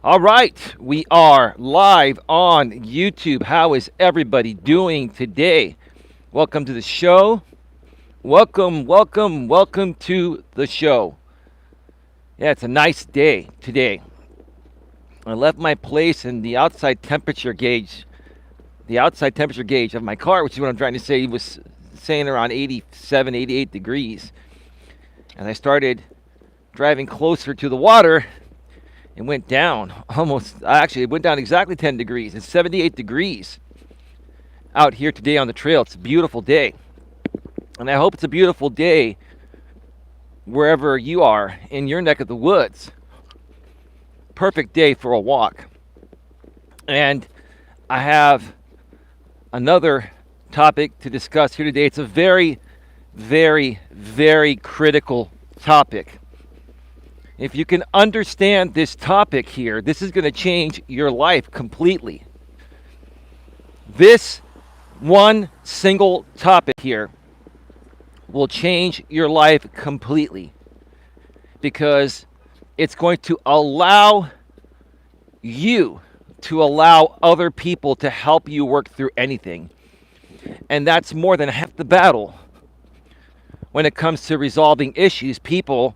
All right, we are live on YouTube. How is everybody doing today? Welcome to the show. Welcome to the show. Yeah, it's a nice day today. I left my place and the outside temperature gauge of my car, which is what I'm trying to say, was saying around 87, 88 degrees. And I started driving closer to the water. It went down it went down exactly 10 degrees. It's 78 degrees out here today on the trail. It's a beautiful day. And I hope it's a beautiful day wherever you are in your neck of the woods. Perfect day for a walk. And I have another topic to discuss here today. It's a very, very, very critical topic. If you can understand this topic here, this is going to change your life completely. This one single topic here will change your life completely because it's going to allow you to allow other people to help you work through anything. And that's more than half the battle when it comes to resolving issues. People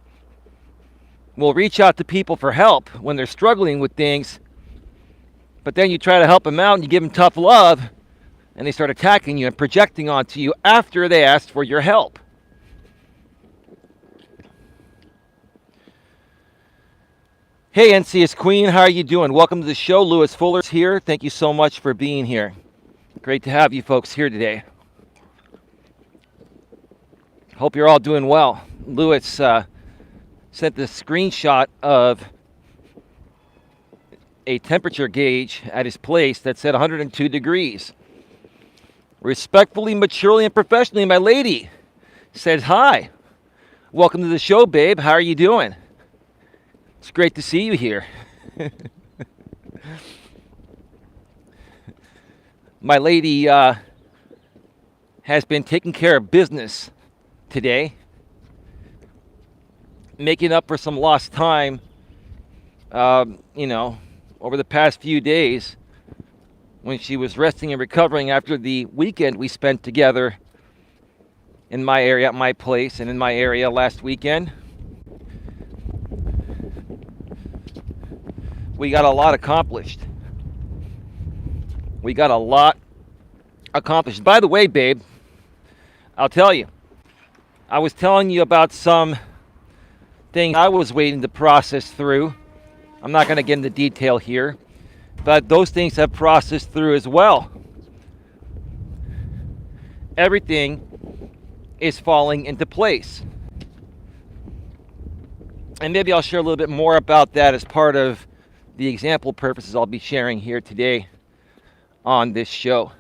will reach out to people for help when they're struggling with things, but then you try to help them out and you give them tough love, and they start attacking you and projecting onto you after they asked for your help. Hey, NCS Queen, how are you doing? Welcome to the show. Lewis Fuller's here. Thank you so much for being here. Great to have you folks here today. Hope you're all doing well. Lewis sent the screenshot of a temperature gauge at his place that said 102 degrees. Respectfully, maturely, and professionally, my lady says hi. Welcome to the show, babe. How are you doing? It's great to see you here. My lady has been taking care of business today, making up for some lost time, over the past few days when she was resting and recovering after the weekend we spent together in my area, at my place, and in my area last weekend. We got a lot accomplished. By the way, babe, I'll tell you, I was telling you about some things I was waiting to process through. I'm not going to get into detail here, but those things have processed through as well. Everything is falling into place. And maybe I'll share a little bit more about that as part of the example purposes I'll be sharing here today on this show.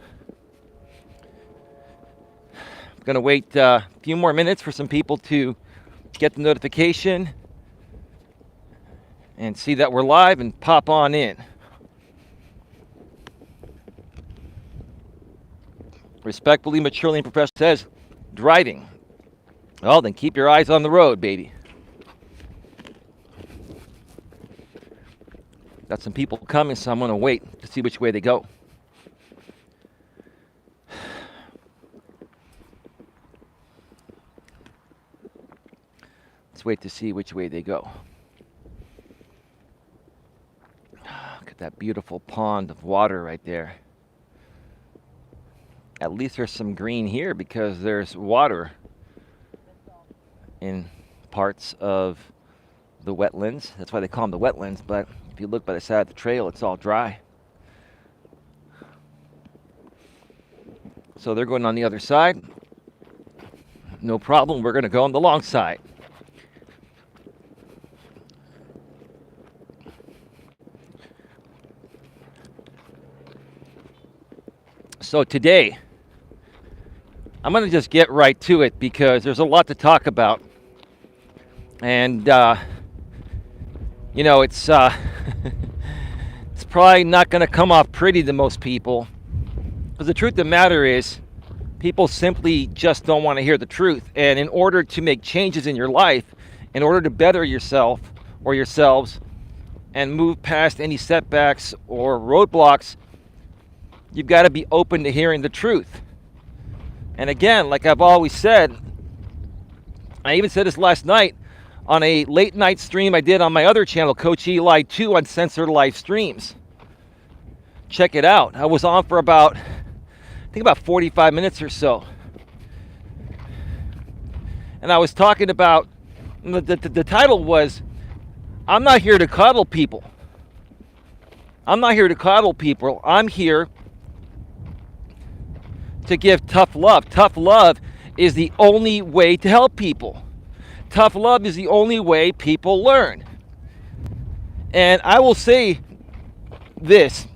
I'm going to wait a few more minutes for some people to get the notification and see that we're live and pop on in. Respectfully, maturely, and professionally says, driving. Well, then keep your eyes on the road, baby. Got some people coming, so I'm going to wait to see which way they go. Let's wait to see which way they go. Look at that beautiful pond of water right there. At least there's some green here because there's water in parts of the wetlands. That's why they call them the wetlands, but if you look by the side of the trail, it's all dry. So they're going on the other side. No problem, we're going to go on the long side. So today, I'm going to just get right to it because there's a lot to talk about. And, it's it's probably not going to come off pretty to most people. Because the truth of the matter is, people simply just don't want to hear the truth. And in order to make changes in your life, in order to better yourself or yourselves, and move past any setbacks or roadblocks, you've got to be open to hearing the truth. And again, like I've always said, I even said this last night on a late night stream I did on my other channel, Coach Eli 2 on Censored Live Streams. Check it out. I was on for about 45 minutes or so. And I was talking about, the title was, I'm not here to coddle people. I'm not here to coddle people. I'm here to give tough love. Tough love is the only way to help people. Tough love is the only way people learn. And I will say this,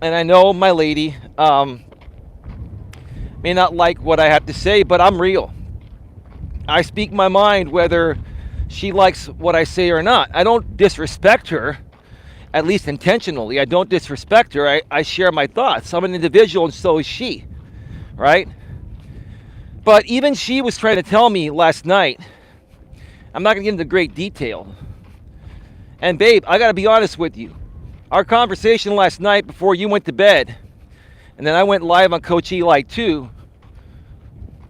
and I know my lady may not like what I have to say, but I'm real. I speak my mind whether she likes what I say or not. I don't disrespect her, at least intentionally. I don't disrespect her. I share my thoughts. I'm an individual and so is she, right? But even she was trying to tell me last night, I'm not going to get into great detail. And babe, I got to be honest with you. Our conversation last night before you went to bed, and then I went live on Coach Eli 2,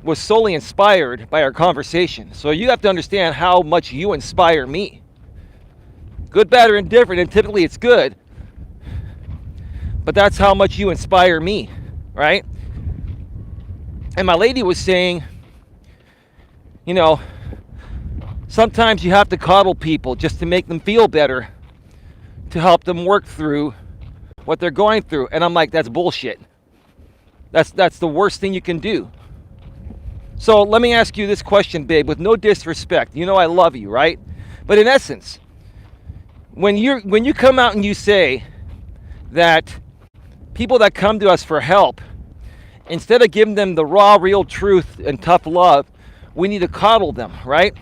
was solely inspired by our conversation. So you have to understand how much you inspire me. Good, bad, or indifferent, and typically it's good. But that's how much you inspire me, right? And my lady was saying, you know, sometimes you have to coddle people just to make them feel better, to help them work through what they're going through. And I'm like, that's bullshit. That's the worst thing you can do. So let me ask you this question, babe, with no disrespect. You know I love you, right? But in essence, when you come out and you say that people that come to us for help, instead of giving them the raw, real truth and tough love, we need to coddle them, right?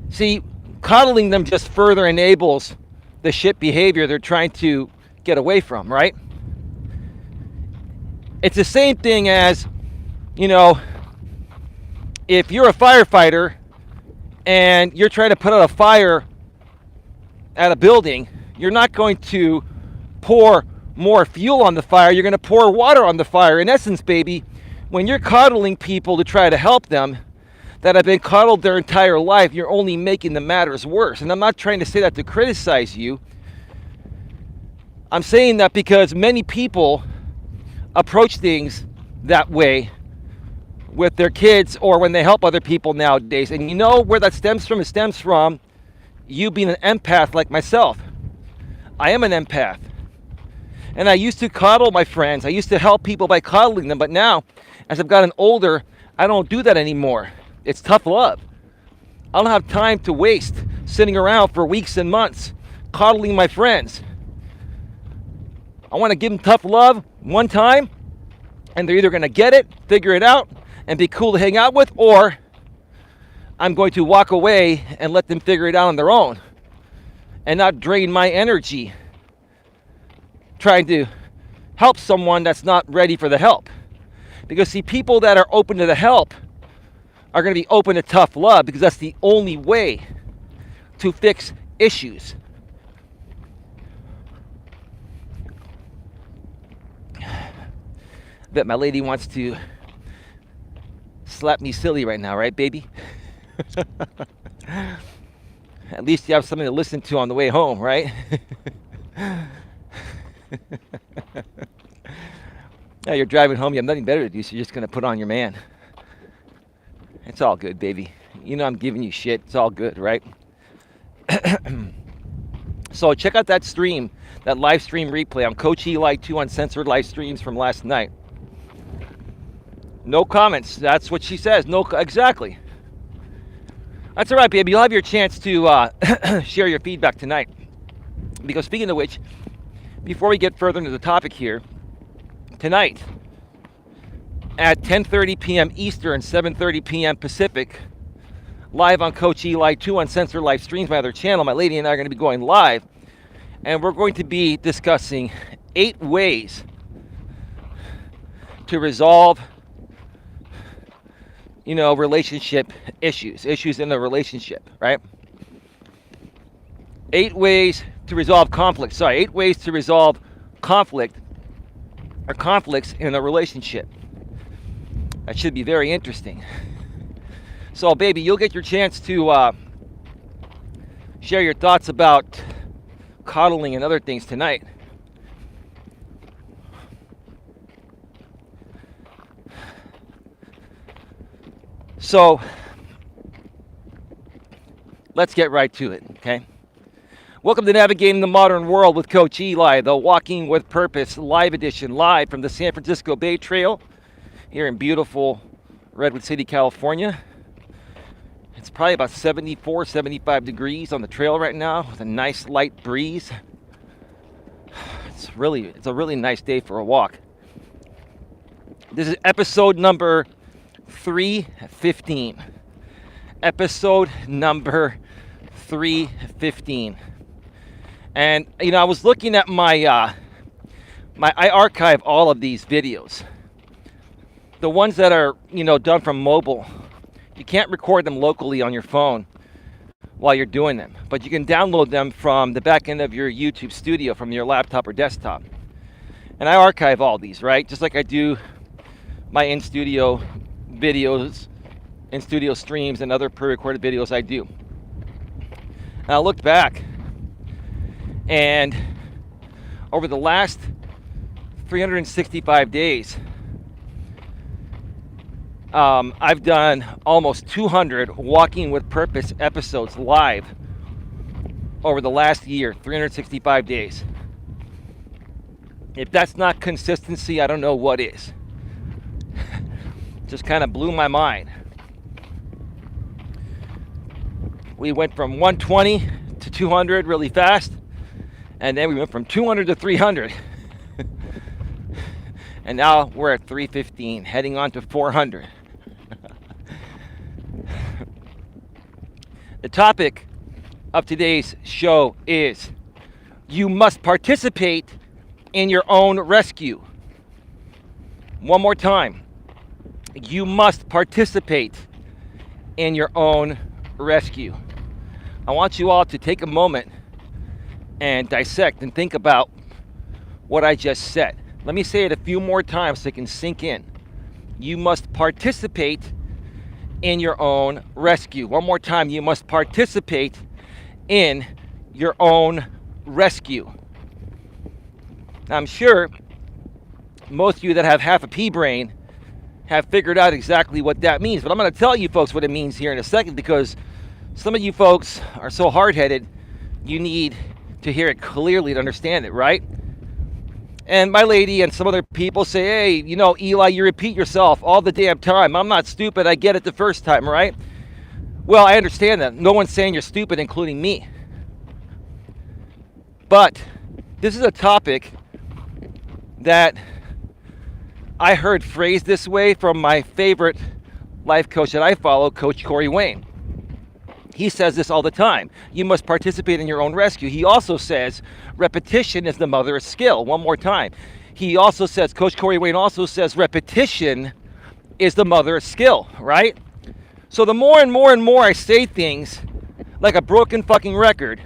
See, coddling them just further enables the shit behavior they're trying to get away from, right? It's the same thing as, you know, if you're a firefighter and you're trying to put out a fire at a building, you're not going to pour more fuel on the fire, you're going to pour water on the fire. In essence, baby, when you're coddling people to try to help them that have been coddled their entire life, you're only making the matters worse. And I'm not trying to say that to criticize you. I'm saying that because many people approach things that way with their kids or when they help other people nowadays. And you know where that stems from? It stems from you being an empath like myself. I am an empath. And I used to coddle my friends. I used to help people by coddling them. But now, as I've gotten older, I don't do that anymore. It's tough love. I don't have time to waste sitting around for weeks and months coddling my friends. I want to give them tough love one time, and they're either going to get it, figure it out, and be cool to hang out with, or I'm going to walk away and let them figure it out on their own and not drain my energy trying to help someone that's not ready for the help. Because see, people that are open to the help are going to be open to tough love, because that's the only way to fix issues. I bet my lady wants to slap me silly right now, right, baby? At least you have something to listen to on the way home, right? Now you're driving home, you have nothing better to do, so you're just going to put on your man. It's all good, baby. You know I'm giving you shit. It's all good, right? So check out that stream, that live stream replay on Coach Eli 2 Uncensored Live Streams from last night. No comments. That's what she says. No, exactly. That's all right, baby. You'll have your chance to share your feedback tonight. Because speaking of which, before we get further into the topic here, tonight at 10:30 p.m. Eastern, 7:30 p.m. Pacific, live on Coach Eli 2 Uncensored Live Streams, my other channel, my lady and I are going to be going live, and we're going to be discussing 8 ways to resolve, relationship issues in a relationship, right? 8 ways to resolve conflict. Sorry, 8 ways to resolve conflict or conflicts in a relationship. That should be very interesting. So, baby, you'll get your chance to share your thoughts about coddling and other things tonight. So, let's get right to it, okay? Welcome to Navigating the Modern World with Coach Eli, the Walking with Purpose live edition, live from the San Francisco Bay Trail here in beautiful Redwood City, California. It's probably about 74, 75 degrees on the trail right now with a nice light breeze. It's a really nice day for a walk. This is episode number 315. Episode number 315. And I was looking at I archive all of these videos. The ones that are, done from mobile. You can't record them locally on your phone while you're doing them, but you can download them from the back end of your YouTube studio from your laptop or desktop. And I archive all these, right? Just like I do my in-studio videos, in-studio streams, and other pre-recorded videos I do. And I looked back, and over the last 365 days, I've done almost 200 Walking with Purpose episodes live over the last year, 365 days. If that's not consistency, I don't know what is. Just kind of blew my mind. We went from 120 to 200 really fast, and then we went from 200 to 300. And now we're at 315, heading on to 400. The topic of today's show is you must participate in your own rescue. One more time. You must participate in your own rescue. I want you all to take a moment and dissect and think about what I just said. Let me say it a few more times so it can sink in. You must participate in your own rescue. One more time. You must participate in your own rescue. Now, I'm sure most of you that have half a pea brain have figured out exactly what that means, but I'm going to tell you folks what it means here in a second, because some of you folks are so hard-headed, you need to hear it clearly to understand it, right? And my lady and some other people say, hey, Eli, you repeat yourself all the damn time. I'm not stupid. I get it the first time, right? Well, I understand that. No one's saying you're stupid, including me. But this is a topic that I heard phrased this way from my favorite life coach that I follow, Coach Corey Wayne. He says this all the time. You must participate in your own rescue. He also says repetition is the mother of skill. One more time. He also says, Coach Corey Wayne also says repetition is the mother of skill, right? So the more and more and more I say things like a broken fucking record,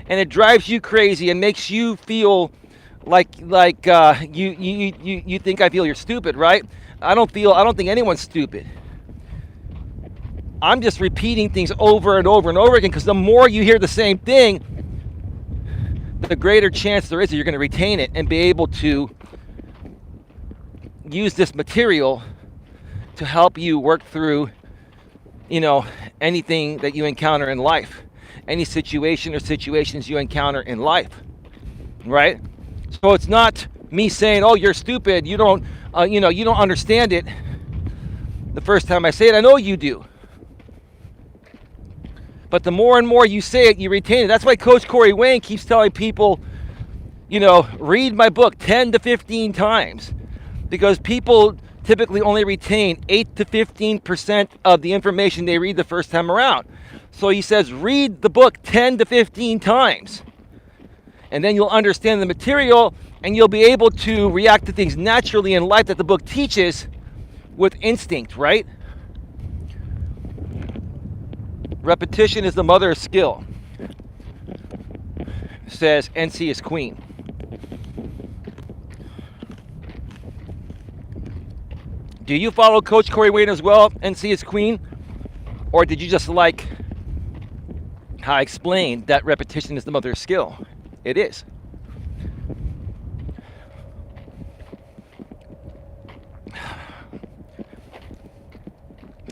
and it drives you crazy and makes you feel like you think I feel you're stupid, right? I don't think anyone's stupid. I'm just repeating things over and over and over again, because the more you hear the same thing, the greater chance there is that you're going to retain it and be able to use this material to help you work through, anything that you encounter in life, any situation or situations you encounter in life, right? So it's not me saying, oh, you're stupid, you don't understand it the first time I say it. I know you do. But the more and more you say it, you retain it. That's why Coach Corey Wayne keeps telling people, read my book 10 to 15 times. Because people typically only retain 8 to 15% of the information they read the first time around. So he says, read the book 10 to 15 times. And then you'll understand the material, and you'll be able to react to things naturally in life that the book teaches with instinct, right? Repetition is the mother of skill. says NC is queen. Do you follow Coach Corey Wayne as well, NC is queen? Or did you just like how I explained that repetition is the mother of skill? It is.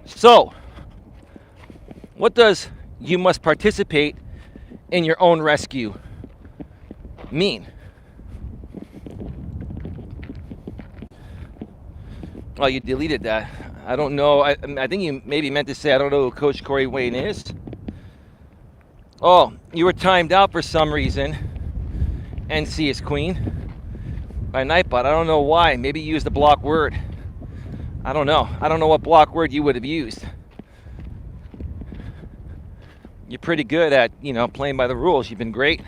So, what does you must participate in your own rescue mean? Oh, you deleted that. I don't know. I think you maybe meant to say I don't know who Coach Corey Wayne is. Oh, you were timed out for some reason. NC is queen by Nightbot. I don't know why. Maybe you used a block word. I don't know. I don't know what block word you would have used. You're pretty good at, playing by the rules. You've been great.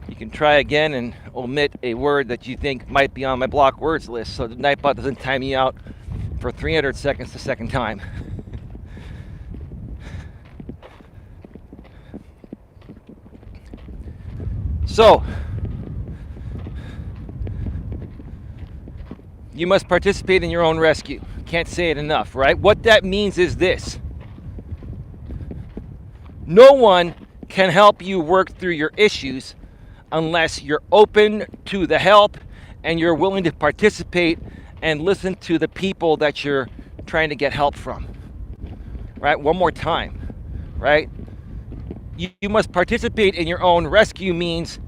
You can try again and omit a word that you think might be on my block words list so the Nightbot doesn't time me out for 300 seconds the second time. So, you must participate in your own rescue. Can't say it enough, right? What that means is this. No one can help you work through your issues unless you're open to the help and you're willing to participate and listen to the people that you're trying to get help from. Right? One more time. Right? You must participate in your own rescue means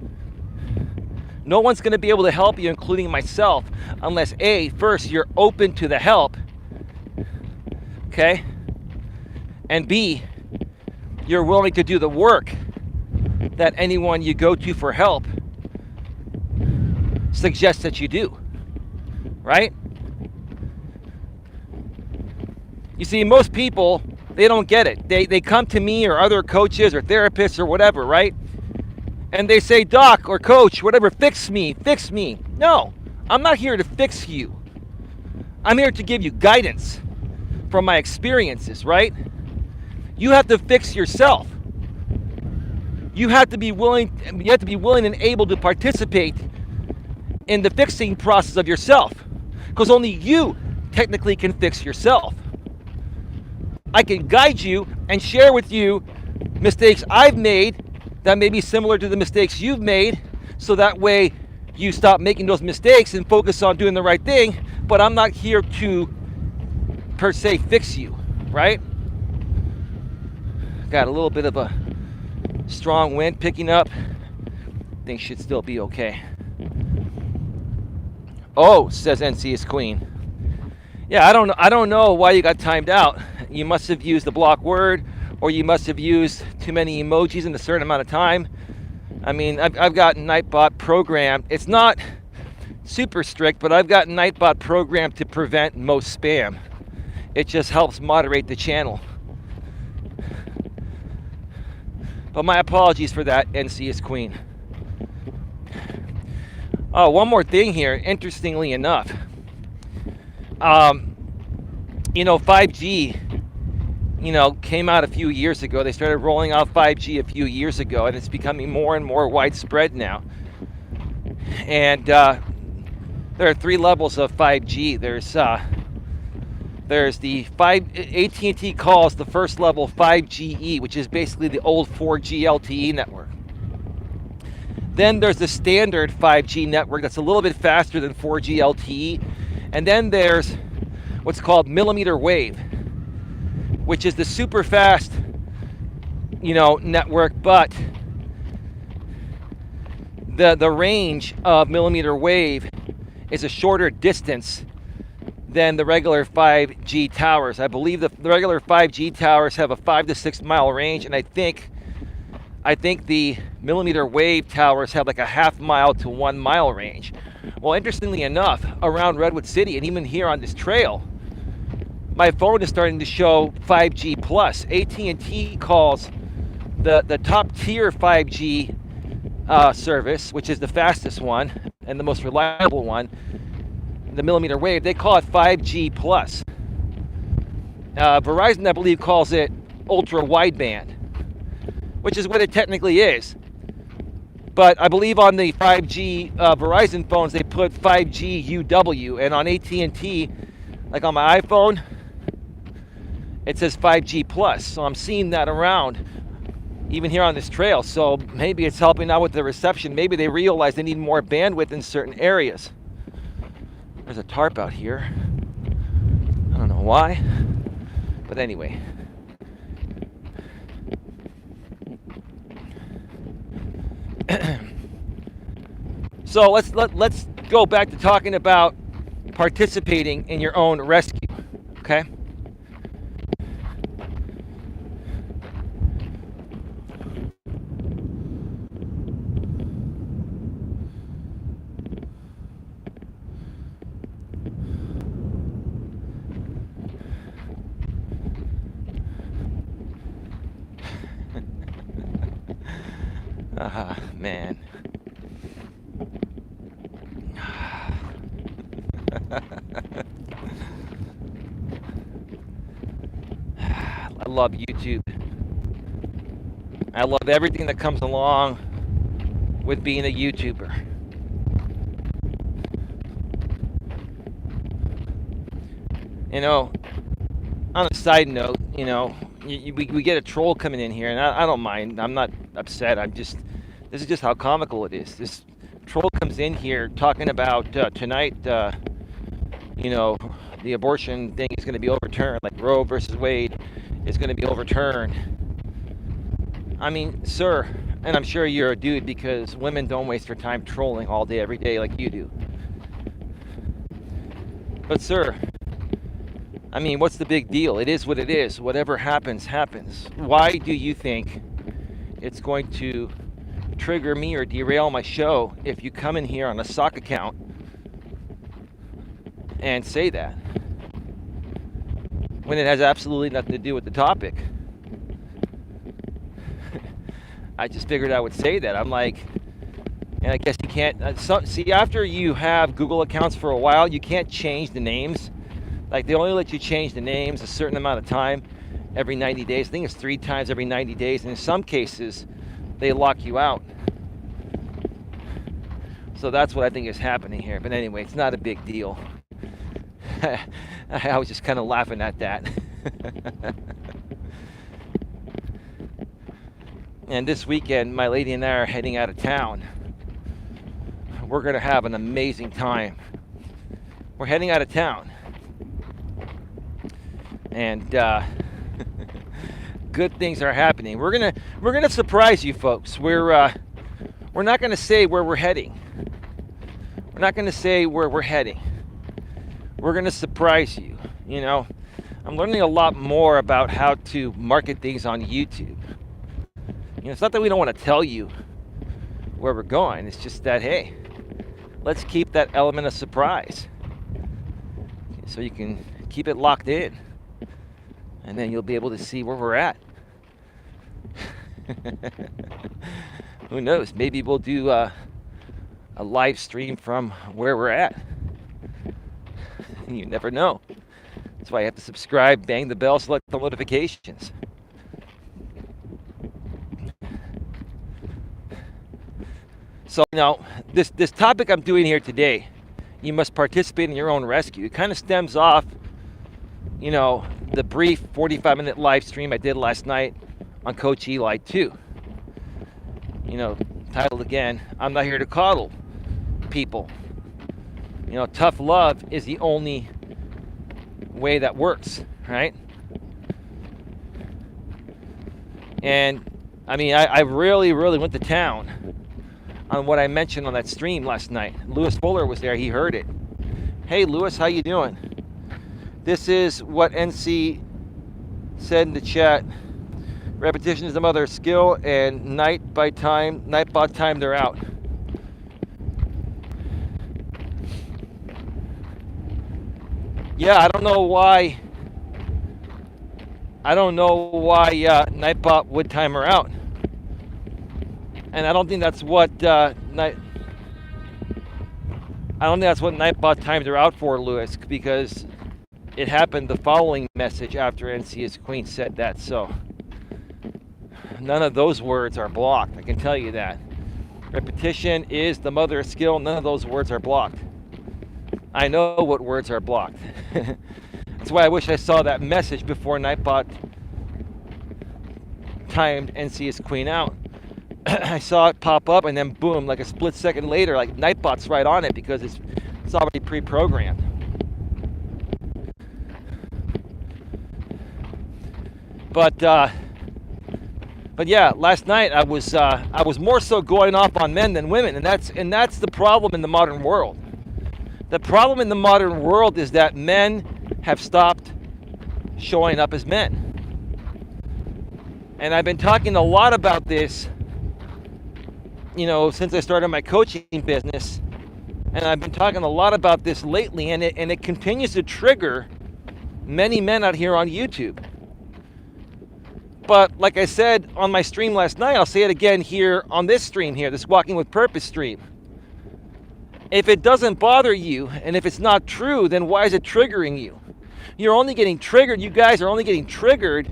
no one's going to be able to help you, including myself, unless A, first you're open to the help, okay? And B, you're willing to do the work that anyone you go to for help suggests that you do, right? You see, most people, they don't get it. They come to me or other coaches or therapists or whatever, right? And they say, doc or coach, whatever, fix me. No, I'm not here to fix you. I'm here to give you guidance from my experiences, right? You have to fix yourself. You have to be willing and able to participate in the fixing process of yourself, because only you technically can fix yourself. I can guide you and share with you mistakes I've made that may be similar to the mistakes you've made, so that way you stop making those mistakes and focus on doing the right thing. But I'm not here to, per se, fix you, right? Got a little bit of a strong wind picking up. Things should still be okay. Oh, says NC is queen. Yeah, I don't know why you got timed out. You must have used the block word, or you must have used too many emojis in a certain amount of time. I mean, I've got Nightbot programmed. It's not super strict, but I've got Nightbot programmed to prevent most spam. It just helps moderate the channel. But my apologies for that, NC is queen. Oh, one more thing here, interestingly enough. 5G, came out a few years ago. They started rolling out 5G a few years ago, and it's becoming more and more widespread now. And there are 3 levels of 5G. There's the AT&T calls the first level 5GE, which is basically the old 4G LTE network. Then there's the standard 5G network that's a little bit faster than 4G LTE. And then there's what's called millimeter wave, which is the super fast, network, but the range of millimeter wave is a shorter distance than the regular 5G towers. I believe the regular 5G towers have a 5 to 6 mile range, and I think the millimeter wave towers have like a half mile to 1 mile range. Well, interestingly enough, around Redwood City and even here on this trail, my phone is starting to show 5G plus. AT&T calls the top tier 5G service, which is the fastest one and the most reliable one, the millimeter wave, they call it 5G plus. Verizon, I believe, calls it ultra wideband, which is what it technically is. But I believe on the 5G Verizon phones, they put 5G UW, and on AT&T, like on my iPhone, it says 5G plus. So I'm seeing that around, even here on this trail. So maybe it's helping out with the reception. Maybe they realize they need more bandwidth in certain areas. There's a tarp out here. I don't know why, but anyway. So let's go back to talking about participating in your own rescue, okay? Man. I love YouTube. I love everything that comes along with being a YouTuber. You know, on a side note, you know, we get a troll coming in here, and I don't mind. I'm not upset. This is just how comical it is. This troll comes in here talking about tonight, you know, the abortion thing is going to be overturned, like Roe versus Wade is going to be overturned. I mean, sir, and I'm sure you're a dude because women don't waste their time trolling all day, every day like you do. But sir, I mean, what's the big deal? It is what it is. Whatever happens, happens. Why do you think it's going to trigger me or derail my show if you come in here on a sock account and say that, when it has absolutely nothing to do with the topic? I just figured I would say that. I'm like, and I guess you can't, see, after you have Google accounts for a while, you can't change the names. Like, they only let you change the names a certain amount of time every 90 days. I think it's 3 times every 90 days. And in some cases, they lock you out. So that's what I think is happening here. But anyway, it's not a big deal. I was just kind of laughing at that. And this weekend, my lady and I are heading out of town. We're going to have an amazing time. We're heading out of town. And good things are happening. We're gonna surprise you folks. We're not gonna say where we're heading. We're not gonna say where we're heading. We're gonna surprise you. You know, I'm learning a lot more about how to market things on YouTube. You know, it's not that we don't want to tell you where we're going. It's just that, hey, let's keep that element of surprise so you can keep it locked in. And then you'll be able to see where we're at. Who knows? Maybe we'll do a live stream from where we're at. You never know. That's why you have to subscribe, bang the bell, select the notifications. So now, this topic I'm doing here today, you must participate in your own rescue. It kind of stems off, you know, the brief 45-minute live stream I did last night on Coach Eli 2. You know, titled again, I'm not here to coddle people. You know, tough love is the only way that works, right? And I mean, I really went to town on what I mentioned on that stream last night. Lewis Fuller was there. He heard it. Hey, Lewis, how you doing? This is what NC said in the chat. Repetition is the mother of skill, and nightbot time, they're out. Yeah, I don't know why Nightbot would time her out. And I don't think that's what Nightbot timed her out for, Lewis, because it happened the following message after NC's Queen said that. So none of those words are blocked, I can tell you that. Repetition is the mother of skill. None of those words are blocked. I know what words are blocked. That's why I wish I saw that message before Nightbot timed NC's Queen out. I saw it pop up, and then boom, like a split second later, like Nightbot's right on it because it's already pre-programmed. But yeah, last night I was more so going off on men than women, and that's the problem in the modern world. The problem in the modern world is that men have stopped showing up as men. And I've been talking a lot about this, since I started my coaching business. And I've been talking a lot about this lately, and it continues to trigger many men out here on YouTube. But like I said on my stream last night, I'll say it again here on this stream here, this Walking with Purpose stream. If it doesn't bother you, and if it's not true, then why is it triggering you? You're only getting triggered, you guys are only getting triggered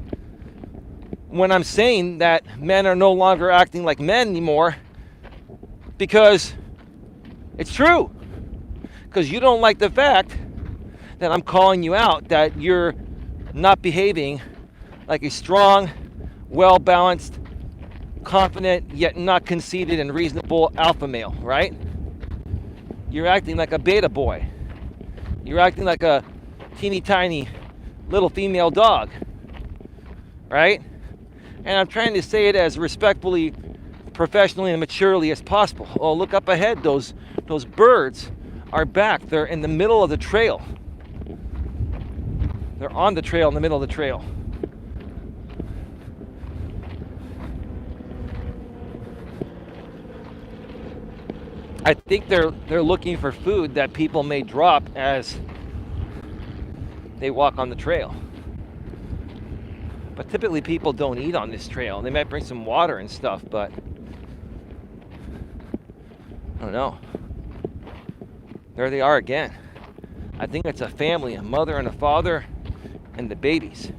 when I'm saying that men are no longer acting like men anymore, because it's true. Because you don't like the fact that I'm calling you out, that you're not behaving like a strong, well-balanced, confident, yet not conceited and reasonable alpha male, right? You're acting like a beta boy. You're acting like a teeny tiny little female dog, right? And I'm trying to say it as respectfully, professionally, and maturely as possible. Oh, look up ahead. Those birds are back. They're in the middle of the trail. They're on the trail, in the middle of the trail. I think they're looking for food that people may drop as they walk on the trail. But typically people don't eat on this trail. They might bring some water and stuff, but I don't know. There they are again. I think it's a family, a mother and a father and the babies.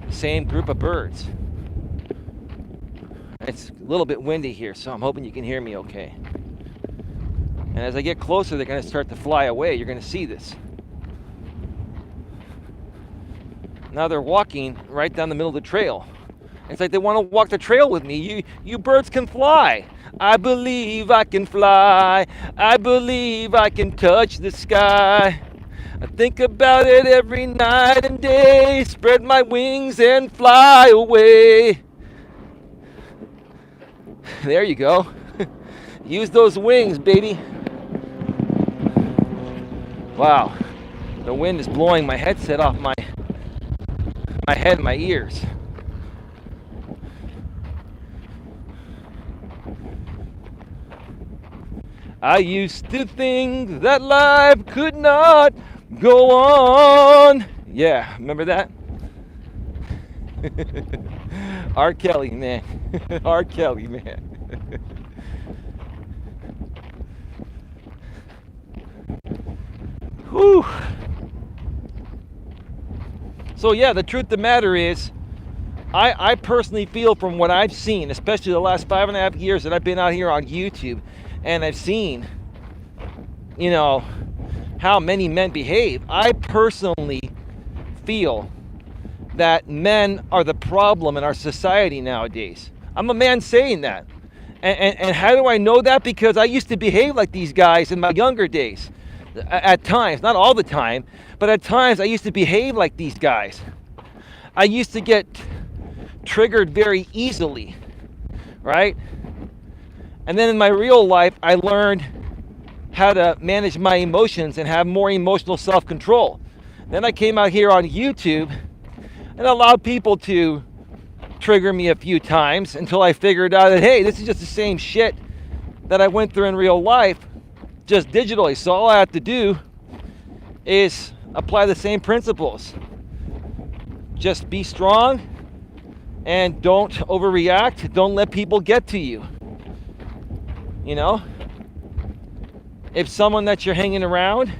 Same group of birds. It's a little bit windy here, so I'm hoping you can hear me okay. And as I get closer, they're going to start to fly away. You're going to see this. Now they're walking right down the middle of the trail. It's like they want to walk the trail with me. You birds can fly. I believe I can fly. I believe I can touch the sky. I think about it every night and day. Spread my wings and fly away. There you go. Use those wings, baby. Wow. The wind is blowing my headset off my head and my ears. I used to think that life could not go on. Yeah, remember that? R. Kelly, man. R. Kelly, man. Whew. So yeah, the truth of the matter is, I personally feel from what I've seen, especially the last 5.5 years that I've been out here on YouTube, and I've seen, how many men behave. I personally feel that men are the problem in our society nowadays. I'm a man saying that. And how do I know that? Because I used to behave like these guys in my younger days. At times, not all the time, but at times I used to behave like these guys. I used to get triggered very easily, right? And then in my real life, I learned how to manage my emotions and have more emotional self-control. Then I came out here on YouTube and allowed people to trigger me a few times until I figured out that, hey, this is just the same shit that I went through in real life, just digitally. So all I have to do is apply the same principles. Just be strong and don't overreact. Don't let people get to you. If someone that you're hanging around,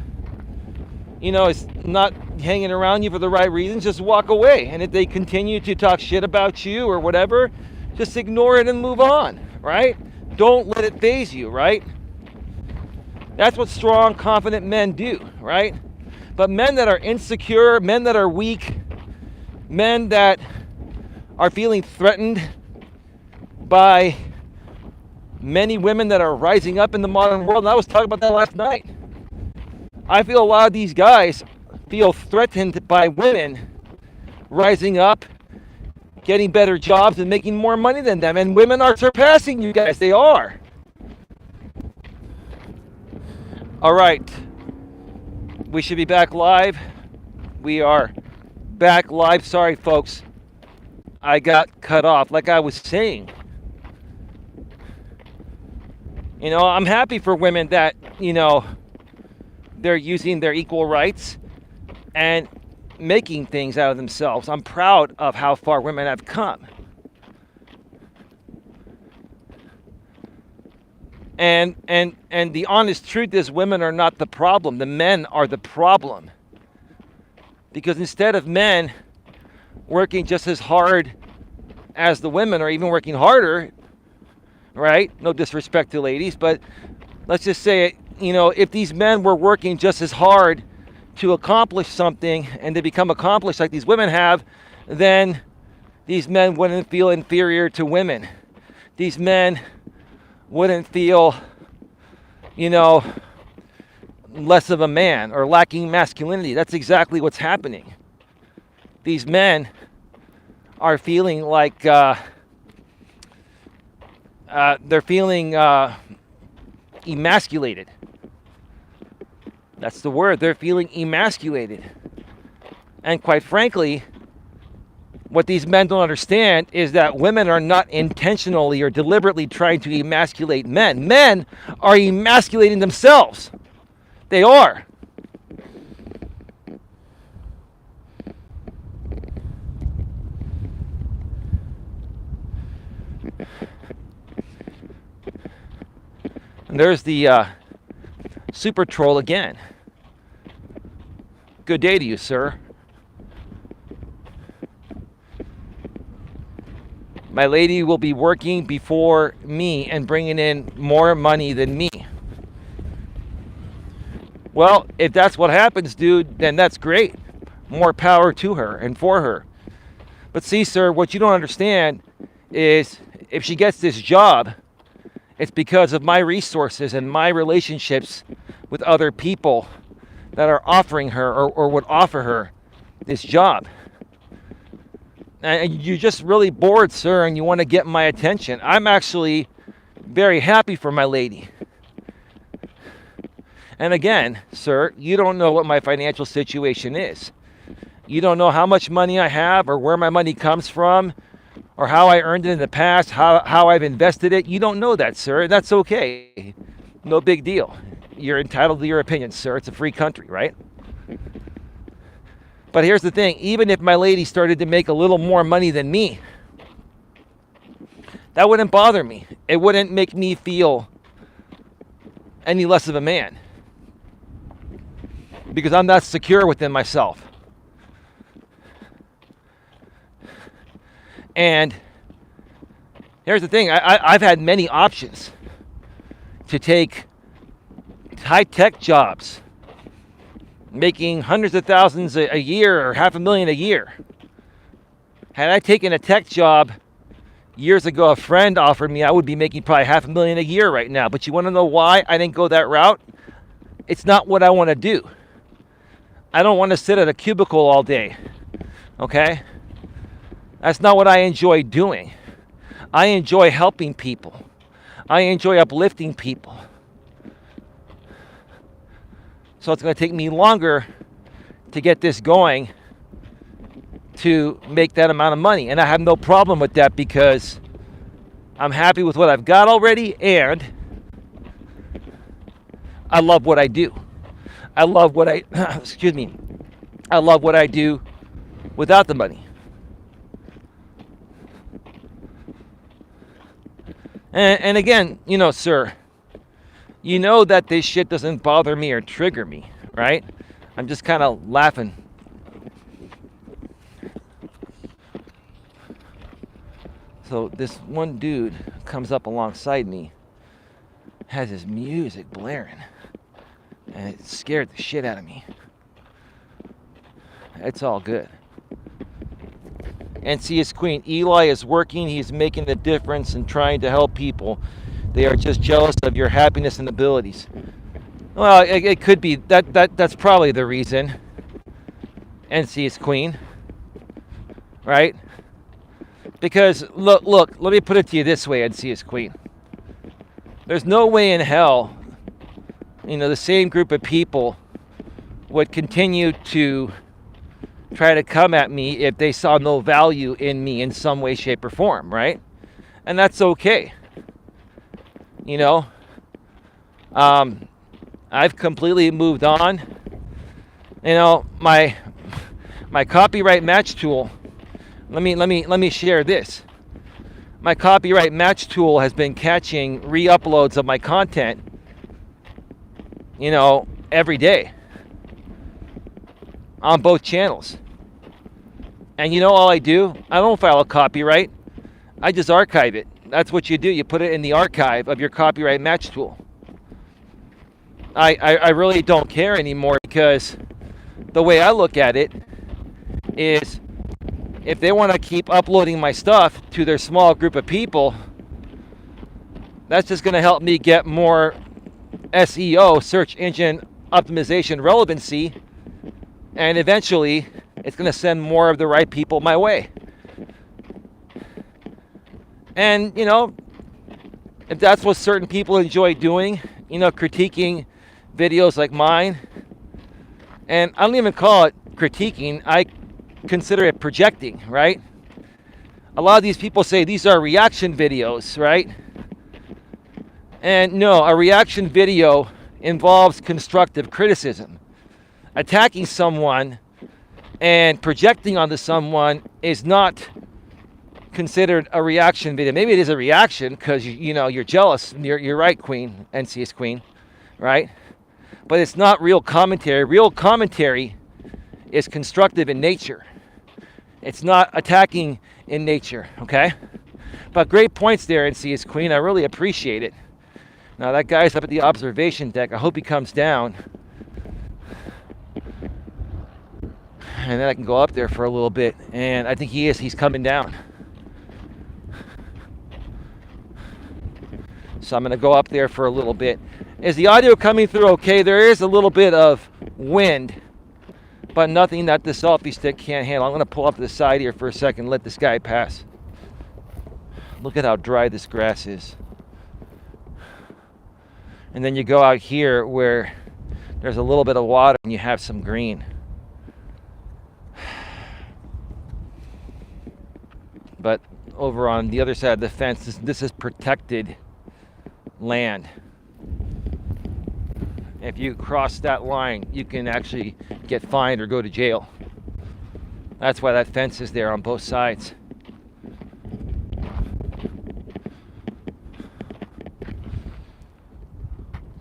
is not hanging around you for the right reasons, just walk away. And if they continue to talk shit about you or whatever, Just ignore it and move on, right? Don't let it faze you, right? That's what strong, confident men do, right? But men that are insecure, men that are weak, men that are feeling threatened by many women that are rising up in the modern world, and I was talking about that last night. I feel a lot of these guys feel threatened by women rising up, getting better jobs and making more money than them. And women are surpassing you guys. They are. All right. We should be back live. We are back live. Sorry, folks. I got cut off. Like I was saying, I'm happy for women that, they're using their equal rights and making things out of themselves. I'm proud of how far women have come. And the honest truth is, women are not the problem. The men are the problem. Because instead of men working just as hard as the women, or even working harder, right? No disrespect to ladies, but let's just say, if these men were working just as hard to accomplish something and to become accomplished like these women have, then these men wouldn't feel inferior to women. These men wouldn't feel, less of a man or lacking masculinity. That's exactly what's happening. These men are feeling like they're feeling emasculated. That's the word. They're feeling emasculated. And quite frankly, what these men don't understand is that women are not intentionally or deliberately trying to emasculate men. Men are emasculating themselves. They are. And there's the super troll again. Good day to you, sir. My lady will be working before me and bringing in more money than me. Well, if that's what happens, dude, then that's great. More power to her and for her. But see, sir, what you don't understand is if she gets this job, it's because of my resources and my relationships with other people that are offering her or would offer her this job. And you're just really bored, sir, and you want to get my attention. I'm actually very happy for my lady. And again, sir, you don't know what my financial situation is. You don't know how much money I have or where my money comes from or how I earned it in the past, how I've invested it. You don't know that, sir. That's okay. No big deal. You're entitled to your opinion, sir. It's a free country, right? But here's the thing. Even if my lady started to make a little more money than me, that wouldn't bother me. It wouldn't make me feel any less of a man. Because I'm not secure within myself. And here's the thing. I've had many options to take high-tech jobs, making hundreds of thousands a year or $500,000 a year. Had I taken a tech job years ago, a friend offered me, I would be making probably $500,000 a year right now. But you want to know why I didn't go that route? It's not what I want to do. I don't want to sit at a cubicle all day, okay? That's not what I enjoy doing. I enjoy helping people. I enjoy uplifting people. So it's going to take me longer to get this going to make that amount of money. And I have no problem with that because I'm happy with what I've got already and I love what I do. I love what I, I love what I do without the money. And again, sir, you know that this shit doesn't bother me or trigger me, right? I'm just kind of laughing. So this one dude comes up alongside me, has his music blaring, and it scared the shit out of me. It's all good. NC is Queen. Eli is working. He's making a difference and trying to help people. They are just jealous of your happiness and abilities. Well, it could be that's probably the reason. NC is Queen, right? Because look, let me put it to you this way, NC is Queen. There's no way in hell, the same group of people would continue to try to come at me if they saw no value in me in some way, shape, or form, right? And that's okay. I've completely moved on. My copyright match tool. Let me share this. My copyright match tool has been catching re-uploads of my content, every day on both channels. And all I do? I don't file a copyright. I just archive it. That's what you do. You put it in the archive of your copyright match tool. I really don't care anymore, because the way I look at it is, if they want to keep uploading my stuff to their small group of people, that's just going to help me get more SEO, search engine optimization relevancy, and eventually it's going to send more of the right people my way. And, if that's what certain people enjoy doing, critiquing videos like mine, and I don't even call it critiquing, I consider it projecting, right? A lot of these people say these are reaction videos, right? And no, a reaction video involves constructive criticism. Attacking someone and projecting onto someone is not considered a reaction video. Maybe it is a reaction because you're jealous. You're right, Queen. NC is Queen, right? But it's not real commentary. Real commentary is constructive in nature. It's not attacking in nature, okay? But great points there, NC is Queen. I really appreciate it. Now that guy's up at the observation deck. I hope he comes down. And then I can go up there for a little bit. And I think he is. He's coming down. So I'm going to go up there for a little bit. Is the audio coming through okay? There is a little bit of wind, but nothing that the selfie stick can't handle. I'm going to pull up to the side here for a second and let this guy pass. Look at how dry this grass is. And then you go out here where there's a little bit of water and you have some green. But over on the other side of the fence, this is protected land. If you cross that line, you can actually get fined or go to jail. That's why that fence is there on both sides.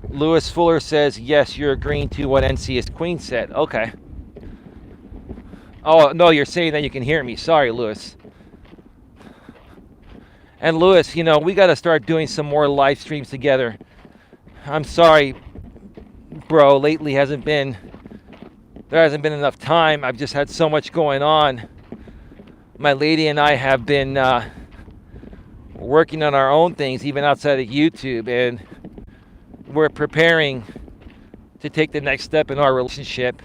Lewis Fuller says, yes, you're agreeing to what NC is Queen said. Okay. Oh, no, you're saying that you can hear me. Sorry, Lewis. And Lewis, we got to start doing some more live streams together. I'm sorry, bro. Lately there hasn't been enough time. I've just had so much going on. My lady and I have been working on our own things, even outside of YouTube, and we're preparing to take the next step in our relationship.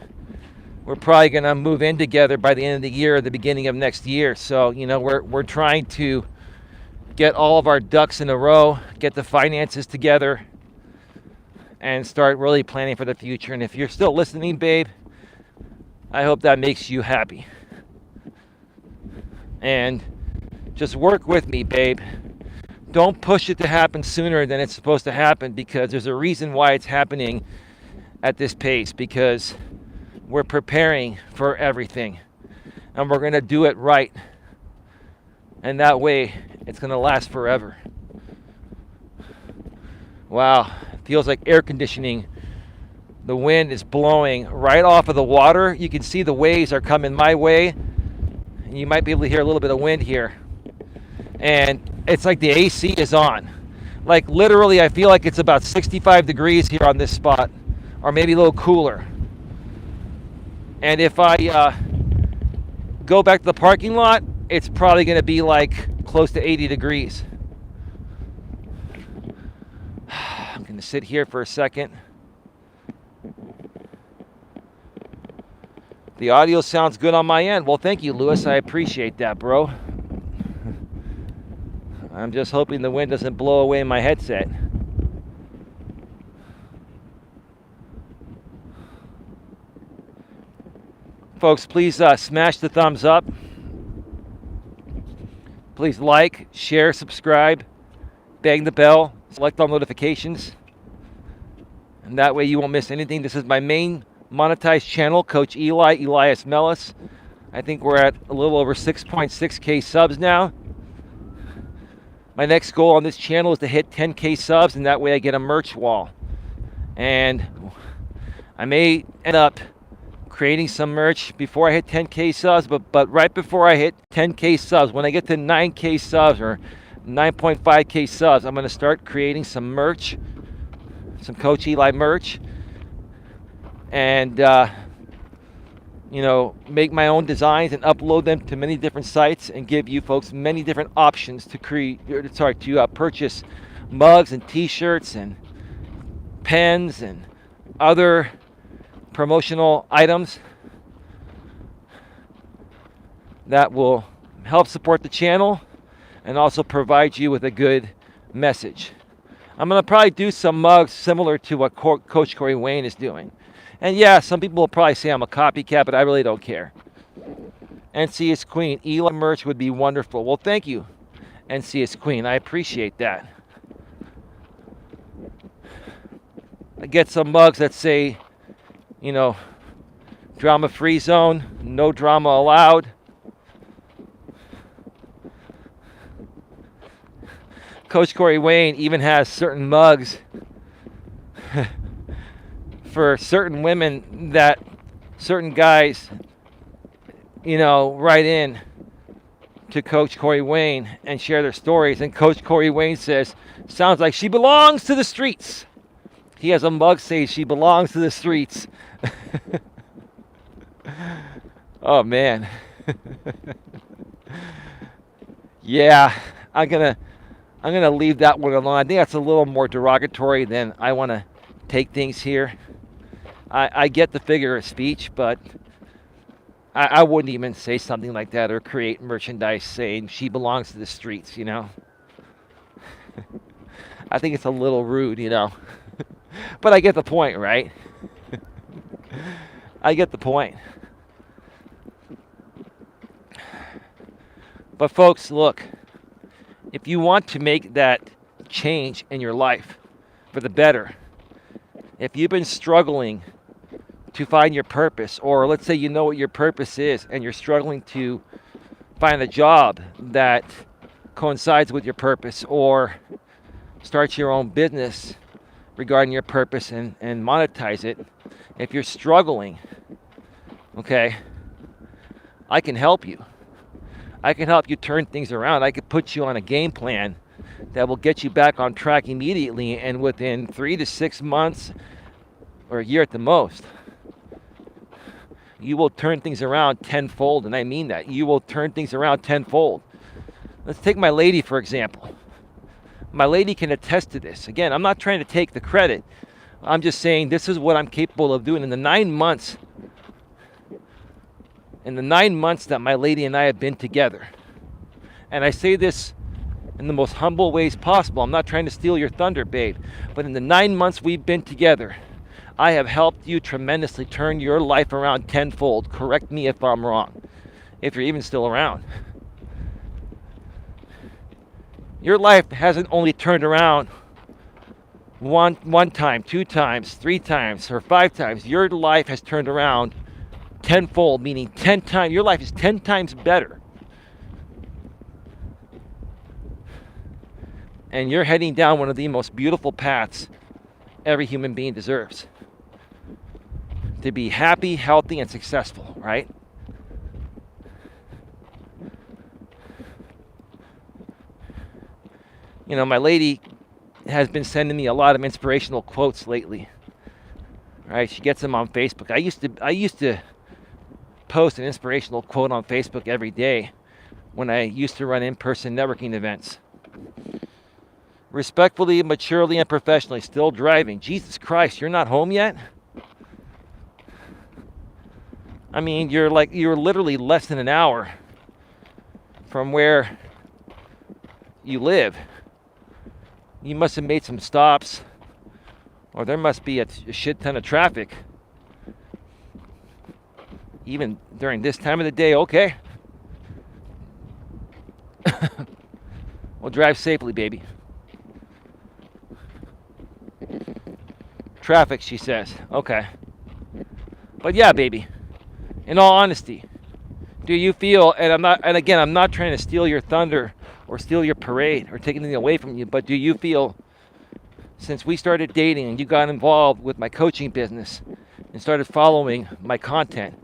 We're probably going to move in together by the end of the year or the beginning of next year. So, we're trying to get all of our ducks in a row, get the finances together, and start really planning for the future. And if you're still listening, babe, I hope that makes you happy. And just work with me, babe. Don't push it to happen sooner than it's supposed to happen, because there's a reason why it's happening at this pace, because we're preparing for everything and we're going to do it right. And that way it's going to last forever. Wow, it feels like air conditioning. The wind is blowing right off of the water. You can see the waves are coming my way. And you might be able to hear a little bit of wind here. and it's like the AC is on. Like literally, I feel like it's about 65 degrees here on this spot, or maybe a little cooler. And if I go back to the parking lot, it's probably going to be like close to 80 degrees. I'm going to sit here for a second. The audio sounds good on my end. Well, thank you, Lewis. I appreciate that, bro. I'm just hoping the wind doesn't blow away my headset. Folks, please smash the thumbs up. Please like, share, subscribe, bang the bell, select all notifications. And that way you won't miss anything. This is my main monetized channel, Coach Eli, Elias Melas. I think we're at a little over 6.6K subs now. My next goal on this channel is to hit 10K subs, and that way I get a merch wall. And I may end up creating some merch before I hit 10K subs, but right before I hit 10K subs, when I get to 9K subs or 9.5K subs, I'm going to start creating some merch, some Coach Eli merch, and make my own designs and upload them to many different sites and give you folks many different options to purchase mugs and t-shirts and pens and other promotional items that will help support the channel and also provide you with a good message. I'm going to probably do some mugs similar to what Coach Corey Wayne is doing. And yeah, some people will probably say I'm a copycat, but I really don't care. NCS Queen, Eli merch would be wonderful. Well, thank you, NCS Queen. I appreciate that. I get some mugs that say, drama-free zone, no drama allowed. Coach Corey Wayne even has certain mugs for certain women that certain guys, write in to Coach Corey Wayne and share their stories. And Coach Corey Wayne says, sounds like she belongs to the streets. He has a mug saying she belongs to the streets. Oh, man. Yeah, I'm gonna leave that one alone. I think that's a little more derogatory than I want to take things here. I get the figure of speech, but I wouldn't even say something like that or create merchandise saying she belongs to the streets, I think it's a little rude, But I get the point, right? I get the point. But folks, look, if you want to make that change in your life for the better, if you've been struggling to find your purpose, or let's say you know what your purpose is and you're struggling to find a job that coincides with your purpose, or start your own business regarding your purpose and monetize it, if you're struggling, okay, I can help you. I can help you turn things around. I could put you on a game plan that will get you back on track immediately, and within 3 to 6 months or a year at the most, you will turn things around tenfold, and I mean that. You will turn things around tenfold. Let's take my lady, for example. My lady can attest to this. Again, I'm not trying to take the credit. I'm just saying this is what I'm capable of doing. In the 9 months that my lady and I have been together, and I say this in the most humble ways possible. I'm not trying to steal your thunder, babe. But in the 9 months we've been together, I have helped you tremendously turn your life around tenfold. Correct me if I'm wrong, if you're even still around. Your life hasn't only turned around one time, 2 times, 3 times, or 5 times. Your life has turned around tenfold, meaning 10 times. Your life is 10 times better. And you're heading down one of the most beautiful paths every human being deserves. To be happy, healthy, and successful, right? my lady has been sending me a lot of inspirational quotes lately. Right? She gets them on Facebook. I used to post an inspirational quote on Facebook every day when I used to run in-person networking events. Respectfully, maturely, and professionally, still driving. Jesus Christ, you're not home yet? I mean, you're literally less than an hour from where you live. You must have made some stops, or there must be a shit ton of traffic. Even during this time of the day, okay. Well, drive safely, baby. Traffic, she says. Okay. But yeah, baby. In all honesty, do you feel, and I'm not trying to steal your thunder or steal your parade or take anything away from you, but do you feel, since we started dating and you got involved with my coaching business and started following my content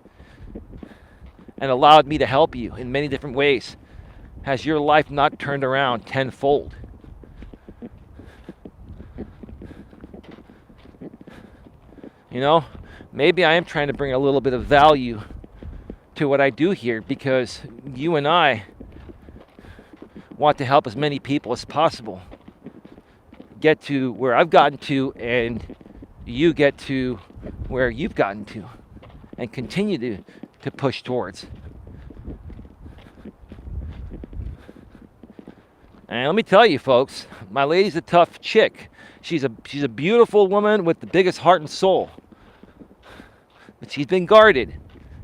and allowed me to help you in many different ways, has your life not turned around tenfold? Maybe I am trying to bring a little bit of value to what I do here, because you and I want to help as many people as possible get to where I've gotten to, and you get to where you've gotten to, and continue to push towards. And let me tell you, folks, my lady's a tough chick. She's a beautiful woman with the biggest heart and soul. But she's been guarded,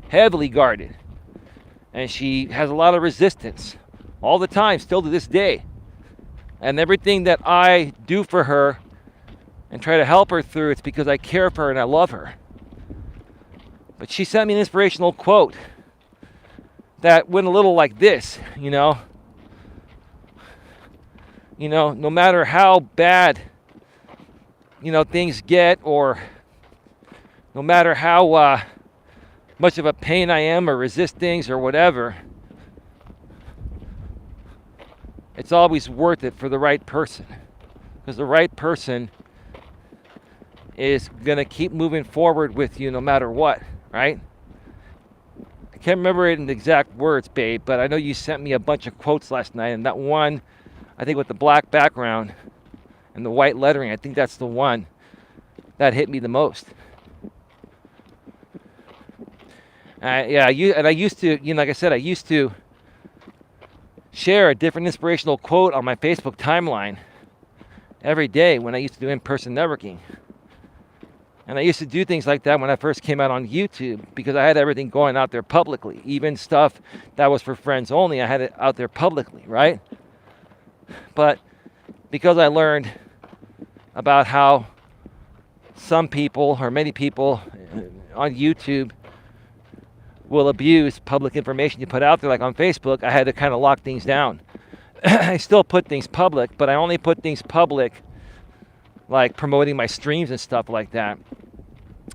heavily guarded. And she has a lot of resistance all the time, still to this day. And everything that I do for her and try to help her through, it's because I care for her and I love her. But she sent me an inspirational quote that went a little like this, no matter how bad, things get, or no matter how much of a pain I am or resist things or whatever, it's always worth it for the right person. Because the right person is going to keep moving forward with you no matter what, right? I can't remember it in the exact words, babe, but I know you sent me a bunch of quotes last night, and that one, I think with the black background and the white lettering, I think that's the one that hit me the most. I used to, like I said, I used to share a different inspirational quote on my Facebook timeline every day when I used to do in-person networking. And I used to do things like that when I first came out on YouTube, because I had everything going out there publicly. Even stuff that was for friends only, I had it out there publicly, right? But because I learned about how some people, or many people on YouTube, will abuse public information you put out there, like on Facebook, I had to kind of lock things down. I still put things public, but I only put things public like promoting my streams and stuff like that.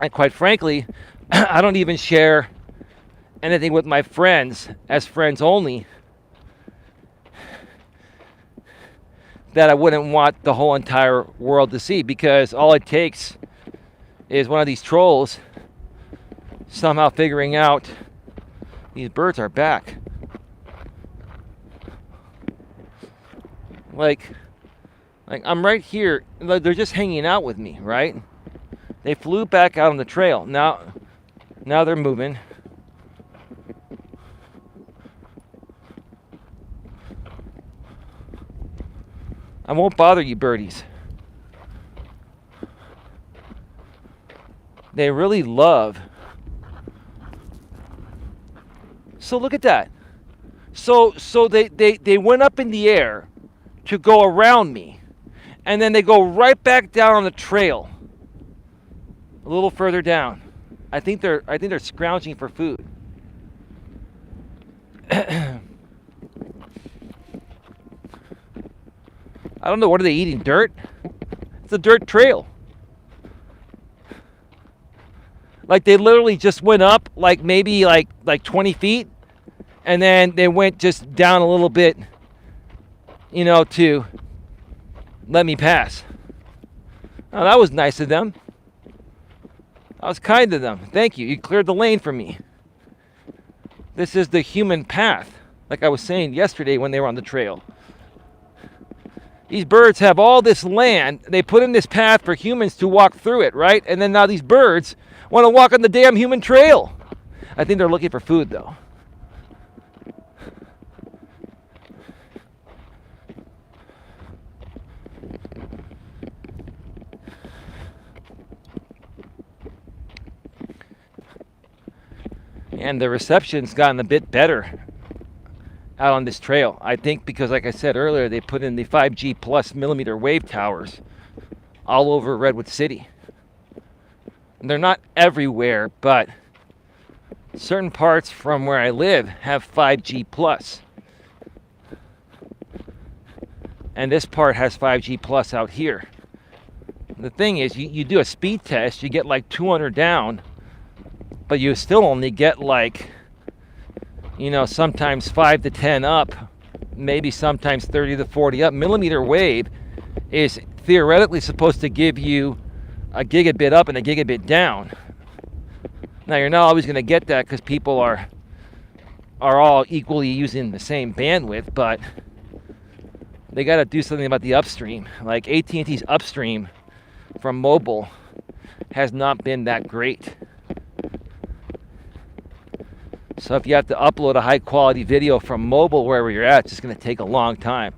And quite frankly, I don't even share anything with my friends as friends only that I wouldn't want the whole entire world to see, because all it takes is one of these trolls somehow figuring out these birds are back. Like I'm right here. They're just hanging out with me, right? They flew back out on the trail. Now they're moving. I won't bother you, birdies. They really love. So look at that. So they went up in the air to go around me, and then they go right back down on the trail. A little further down. I think they're scrounging for food. I don't know, what are they eating? Dirt? It's a dirt trail. Like they literally just went up like maybe like 20 feet, and then they went just down a little bit, to let me pass. Oh, that was nice of them. I was kind to them. Thank you. You cleared the lane for me. This is the human path, like I was saying yesterday when they were on the trail. These birds have all this land. They put in this path for humans to walk through it, right? And then now these birds want to walk on the damn human trail. I think they're looking for food, though. And the reception's gotten a bit better out on this trail. I think because, like I said earlier, they put in the 5G plus millimeter wave towers all over Redwood City. And they're not everywhere, but certain parts from where I live have 5G plus. And this part has 5G plus out here. The thing is, you do a speed test, you get like 200 down, but you still only get like, sometimes 5 to 10 up, maybe sometimes 30 to 40 up. Millimeter wave is theoretically supposed to give you a gigabit up and a gigabit down. Now, you're not always going to get that because people are all equally using the same bandwidth, but they got to do something about the upstream. Like AT&T's upstream from mobile has not been that great. So if you have to upload a high quality video from mobile wherever you're at, it's just going to take a long time.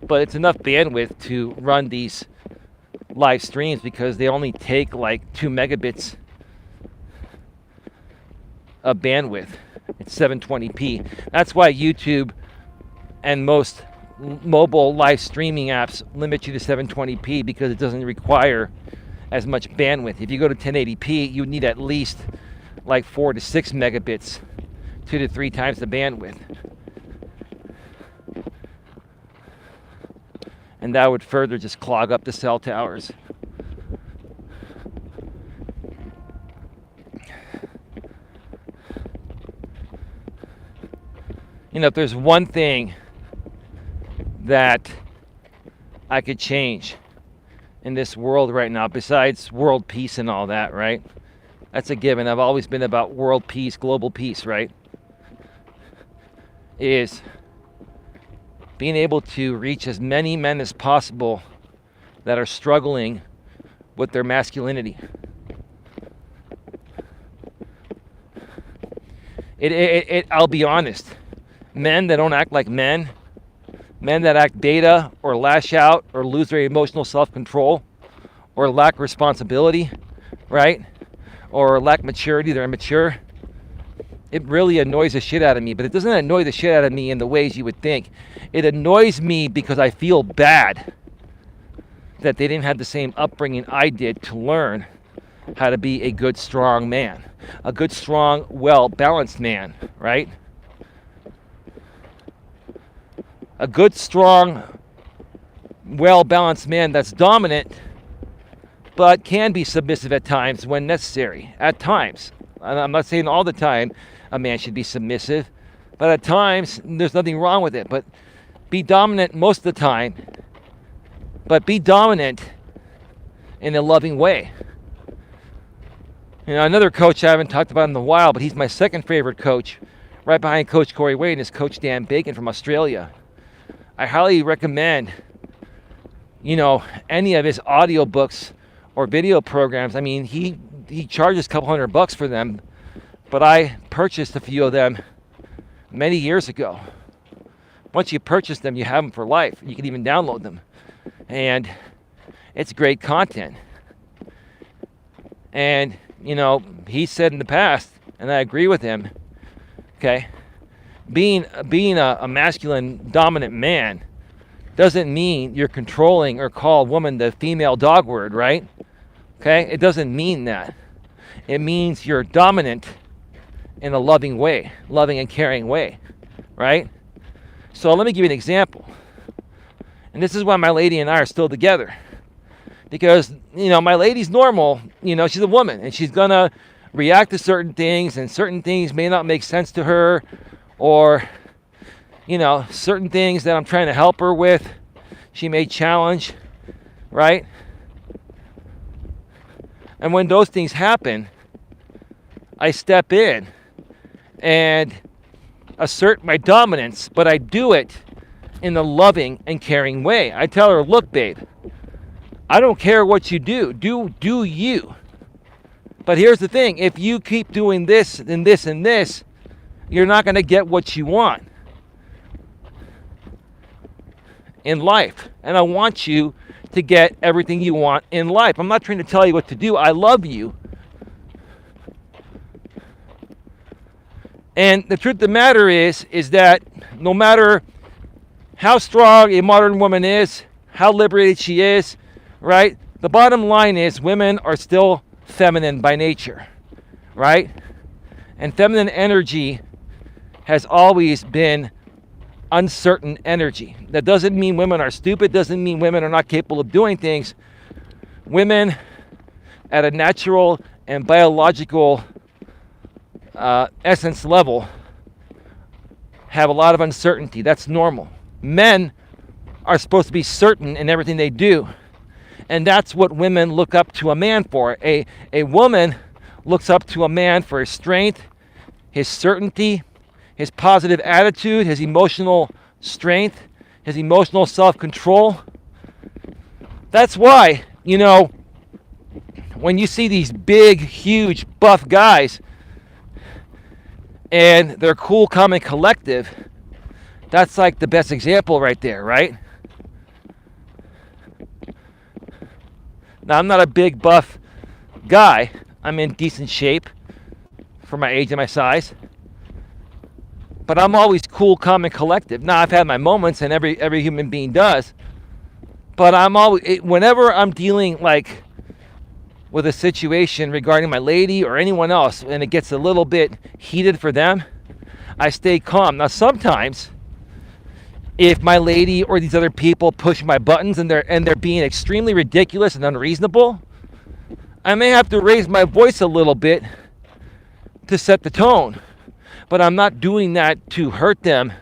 But it's enough bandwidth to run these live streams because they only take like 2 megabits of bandwidth. It's 720p. That's why YouTube and most mobile live streaming apps limit you to 720p because it doesn't require as much bandwidth. If you go to 1080p, you need at least like 4 to 6 megabits, 2 to 3 times the bandwidth. And that would further just clog up the cell towers. If there's one thing that I could change in this world right now, besides world peace and all that, right? That's a given. I've always been about world peace, global peace, right? Is being able to reach as many men as possible that are struggling with their masculinity. I'll be honest. Men that don't act like men that act beta or lash out or lose their emotional self-control or lack responsibility, right? Or lack maturity, they're immature. It really annoys the shit out of me, but it doesn't annoy the shit out of me in the ways you would think. It annoys me because I feel bad that they didn't have the same upbringing I did to learn how to be a good, strong man. A good, strong, well-balanced man, right? A good, strong, well-balanced man that's dominant, but can be submissive at times when necessary. At times. I'm not saying all the time a man should be submissive, but at times there's nothing wrong with it. But be dominant most of the time, but be dominant in a loving way. Another coach I haven't talked about in a while, but he's my second favorite coach, right behind Coach Corey Wade, is Coach Dan Bacon from Australia. I highly recommend, any of his audiobooks or video programs. I mean, he charges a couple $100 for them, but I purchased a few of them many years ago. Once you purchase them, you have them for life. You can even download them. And it's great content. And, he said in the past, and I agree with him, okay, being a masculine, dominant man doesn't mean you're controlling or call a woman the female dog word, right? Okay? It doesn't mean that. It means you're dominant in a loving way, loving and caring way, right? So let me give you an example. And this is why my lady and I are still together. Because, my lady's normal, she's a woman, and she's going to react to certain things, and certain things may not make sense to her, or, certain things that I'm trying to help her with, she may challenge, right? And when those things happen, I step in and assert my dominance, but I do it in a loving and caring way. I tell her, look, babe, I don't care what you do. Do you. But here's the thing. If you keep doing this and this and this, you're not going to get what you want in life. And I want you to get everything you want in life. I'm not trying to tell you what to do. I love you. And the truth of the matter is that no matter how strong a modern woman is, how liberated she is, right? The bottom line is women are still feminine by nature, right? And feminine energy has always been uncertain energy. That doesn't mean women are stupid, doesn't mean women are not capable of doing things. Women at a natural and biological essence level have a lot of uncertainty. That's normal. Men are supposed to be certain in everything they do. And that's what women look up to a man for. A woman looks up to a man for his strength, his certainty, his positive attitude, his emotional strength, his emotional self-control. That's why, when you see these big, huge, buff guys and they're cool, calm, and collective, that's like the best example right there, right? Now, I'm not a big, buff guy. I'm in decent shape for my age and my size. But I'm always cool, calm, and collective. Now, I've had my moments, and every human being does. But I'm always, whenever I'm dealing with a situation regarding my lady or anyone else, and it gets a little bit heated for them, I stay calm. Now, sometimes, if my lady or these other people push my buttons and they're being extremely ridiculous and unreasonable, I may have to raise my voice a little bit to set the tone. But I'm not doing that to hurt them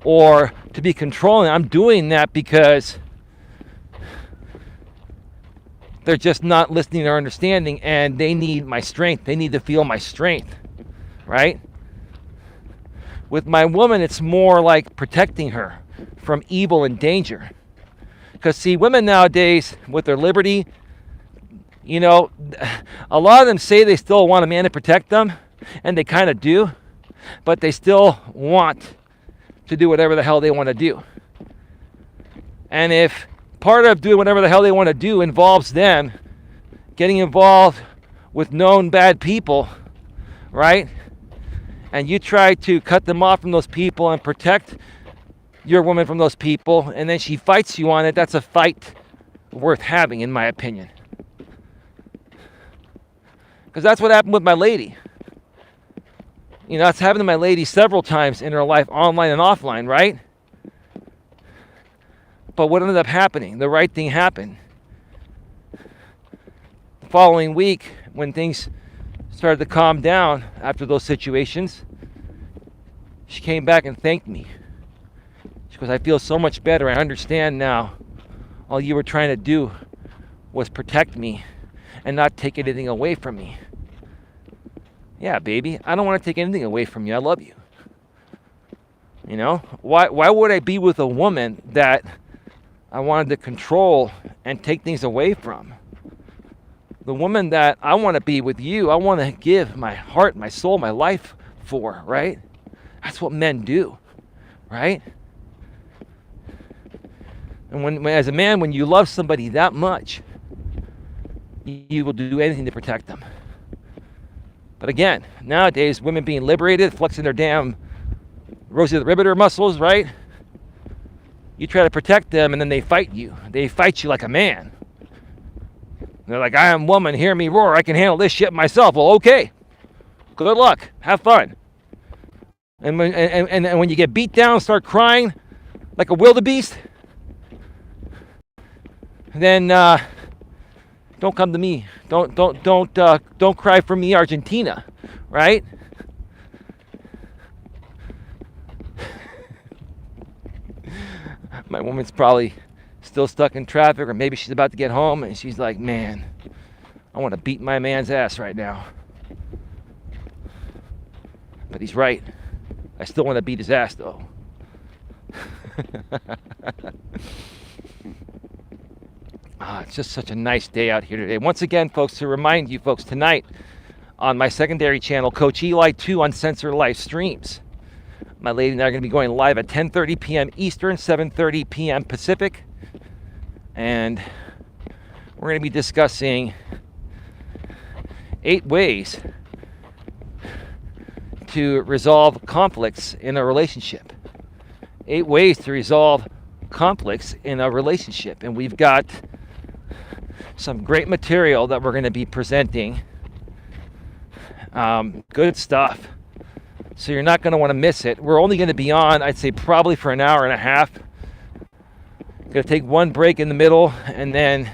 or to be controlling. I'm doing that because they're just not listening or understanding, and they need my strength. They need to feel my strength, right? With my woman, it's more like protecting her from evil and danger. Because, see, women nowadays, with their liberty, a lot of them say they still want a man to protect them, and they kind of do, but they still want to do whatever the hell they want to do. And if part of doing whatever the hell they want to do involves them getting involved with known bad people, right? And you try to cut them off from those people and protect your woman from those people, and then she fights you on it, that's a fight worth having, in my opinion. Because that's what happened with my lady. It's happened to my lady several times in her life, online and offline, right? But what ended up happening? The right thing happened. The following week, when things started to calm down after those situations, she came back and thanked me. She goes, I feel so much better. I understand now. All you were trying to do was protect me and not take anything away from me. Yeah, baby, I don't want to take anything away from you. I love you. Why would I be with a woman that I wanted to control and take things away from? The woman that I want to be with you, I want to give my heart, my soul, my life for, right? That's what men do, right? And when as a man, when you love somebody that much, you will do anything to protect them. But again, nowadays, women being liberated, flexing their damn Rosie the Riveter muscles, right? You try to protect them, and then they fight you. They fight you like a man. They're like, I am woman, hear me roar, I can handle this shit myself. Well, okay. Good luck. Have fun. And when you get beat down, start crying like a wildebeest, then don't come to me. Don't cry for me, Argentina, right? My woman's probably still stuck in traffic, or maybe she's about to get home and she's like, man, I want to beat my man's ass right now. But he's right. I still want to beat his ass though. It's just such a nice day out here today. Once again, folks, to remind you folks, tonight on my secondary channel, Coach Eli 2 Uncensored Live Streams. My lady and I are going to be going live at 10:30 p.m. Eastern, 7:30 p.m. Pacific. And we're going to be discussing 8 ways to resolve conflicts in a relationship. 8 ways to resolve conflicts in a relationship. And we've got some great material that we're going to be presenting. Good stuff. So you're not going to want to miss it. We're only going to be on, I'd say, probably for an hour and a half. Going to take one break in the middle, and then,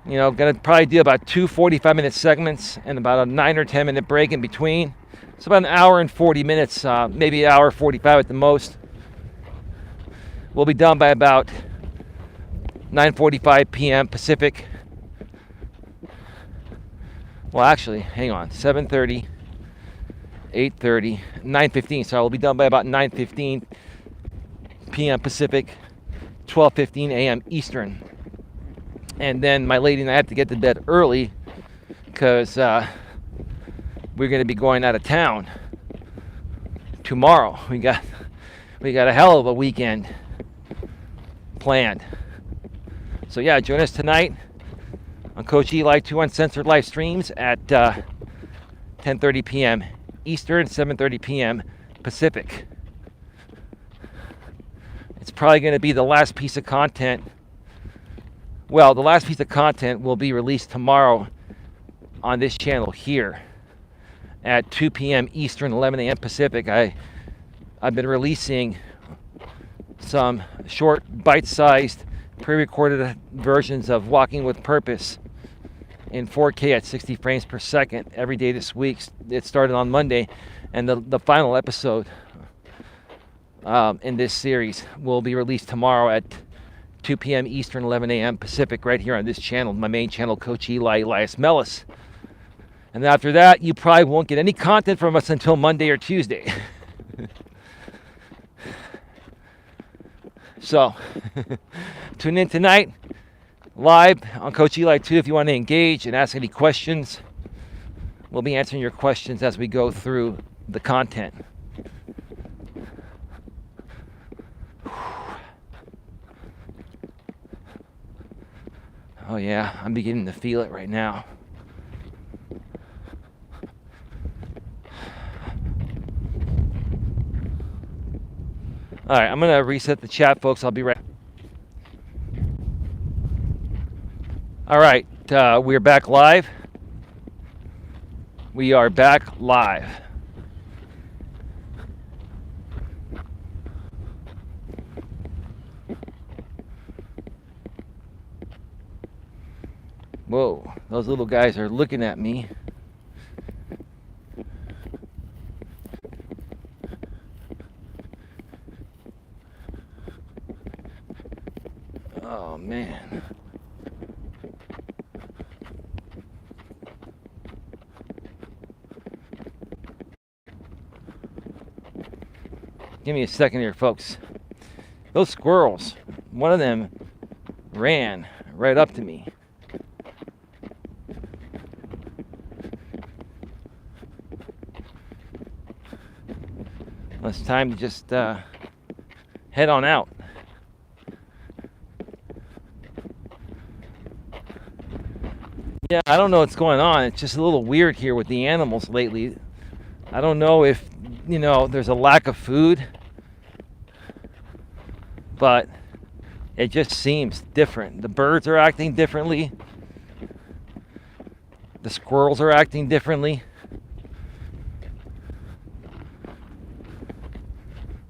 going to probably do about 2 45-minute segments and about a 9 or 10-minute break in between. So about an hour and 40 minutes, maybe an hour 45 at the most. We'll be done by about 9:45 p.m. Pacific. Well, actually, hang on. 7:30, 8:30, 9:15. So we'll be done by about 9:15 p.m. Pacific, 12:15 a.m. Eastern. And then my lady and I have to get to bed early because we're going to be going out of town tomorrow. We got a hell of a weekend planned. So yeah, join us tonight on Coach Eli 2 Uncensored Live Streams at 10:30 p.m. Eastern, 7:30 p.m. Pacific. It's probably going to be the last piece of content. Well, the last piece of content will be released tomorrow on this channel here at 2 p.m. Eastern, 11 a.m. Pacific. I've been releasing some short, bite-sized, pre-recorded versions of Walking with Purpose in 4K at 60 frames per second every day this week. It started on Monday, and the final episode in this series will be released tomorrow at 2 p.m. Eastern, 11 a.m. Pacific, right here on this channel, my main channel, Coach Eli, Elias Melas. And after that, you probably won't get any content from us until Monday or Tuesday. So, tune in tonight, live on Coach Eli 2 if you want to engage and ask any questions. We'll be answering your questions as we go through the content. Oh yeah, I'm beginning to feel it right now. All right, I'm going to reset the chat, folks. I'll be right. All right, we're back live. We are back live. Whoa, those little guys are looking at me. Oh, man. Give me a second here, folks. Those squirrels, one of them ran right up to me. Well, it's time to just head on out. Yeah, I don't know what's going on. It's just a little weird here with the animals lately. I don't know if, there's a lack of food, but it just seems different. The birds are acting differently. The squirrels are acting differently.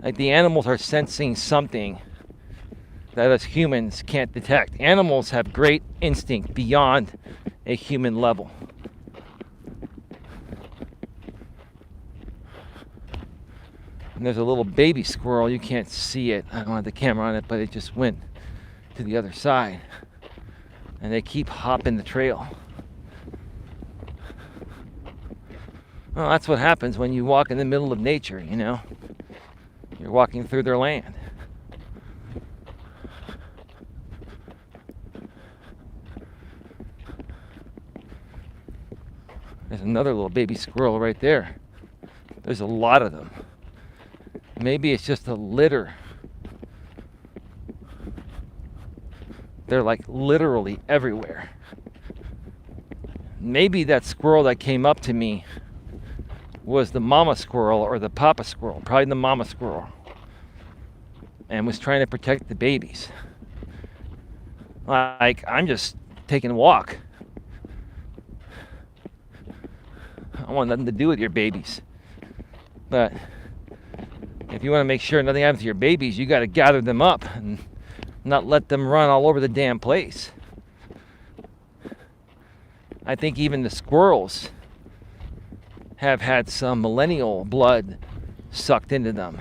Like the animals are sensing something that us humans can't detect. Animals have great instinct beyond a human level. And there's a little baby squirrel. You can't see it. I don't have the camera on it, but it just went to the other side. And they keep hopping the trail. Well, that's what happens when you walk in the middle of nature, you know. You're walking through their land. There's another little baby squirrel right there. There's a lot of them. Maybe it's just a litter. They're like literally everywhere. Maybe that squirrel that came up to me was the mama squirrel or the papa squirrel, probably the mama squirrel, and was trying to protect the babies. Like, I'm just taking a walk. I don't want nothing to do with your babies. But if you want to make sure nothing happens to your babies, you got to gather them up and not let them run all over the damn place. I think even the squirrels have had some millennial blood sucked into them.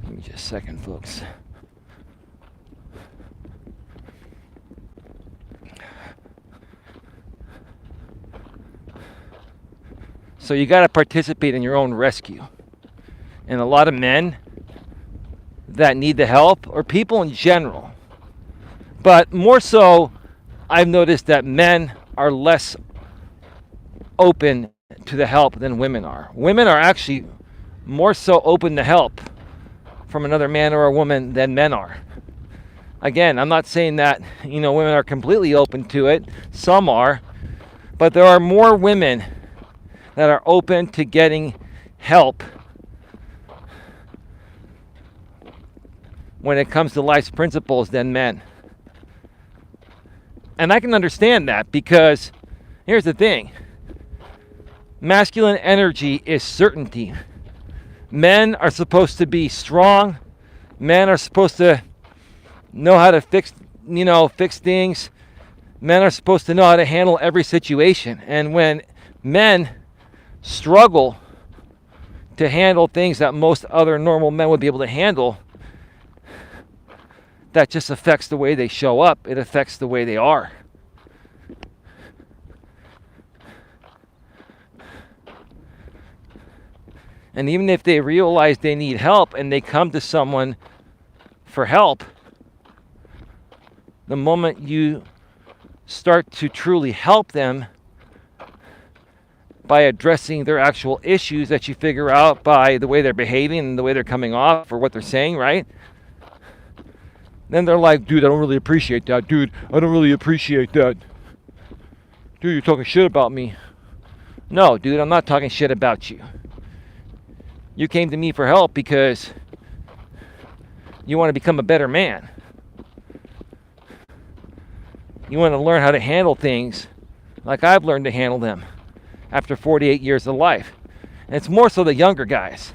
Give me just a second, folks. So you got to participate in your own rescue. And a lot of men that need the help, or people in general, but more so, I've noticed that men are less open to the help than women are. Women are actually more so open to help from another man or a woman than men are. Again, I'm not saying that, you know, women are completely open to it. Some are, but there are more women that are open to getting help when it comes to life's principles than men. And I can understand that, because here's the thing. Masculine energy is certainty. Men are supposed to be strong. Men are supposed to know how to fix things. Men are supposed to know how to handle every situation. And when men struggle to handle things that most other normal men would be able to handle, that just affects the way they show up. It affects the way they are. And even if they realize they need help and they come to someone for help, the moment you start to truly help them by addressing their actual issues that you figure out by the way they're behaving and the way they're coming off or what they're saying, right? Then they're like, dude, I don't really appreciate that. Dude, I don't really appreciate that. Dude, you're talking shit about me. No, dude, I'm not talking shit about you. You came to me for help because you want to become a better man. You want to learn how to handle things like I've learned to handle them after 48 years of life. And it's more so the younger guys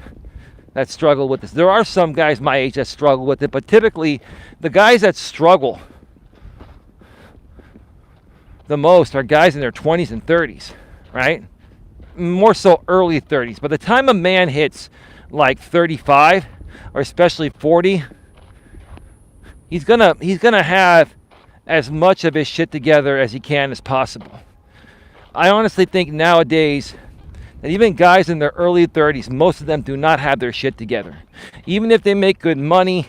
that struggle with this. There are some guys my age that struggle with it, but typically the guys that struggle the most are guys in their 20s and 30s, right? More so early 30s. By the time a man hits like 35 or especially 40, he's gonna have as much of his shit together as he can as possible. I honestly think nowadays that even guys in their early 30s, most of them do not have their shit together. Even if they make good money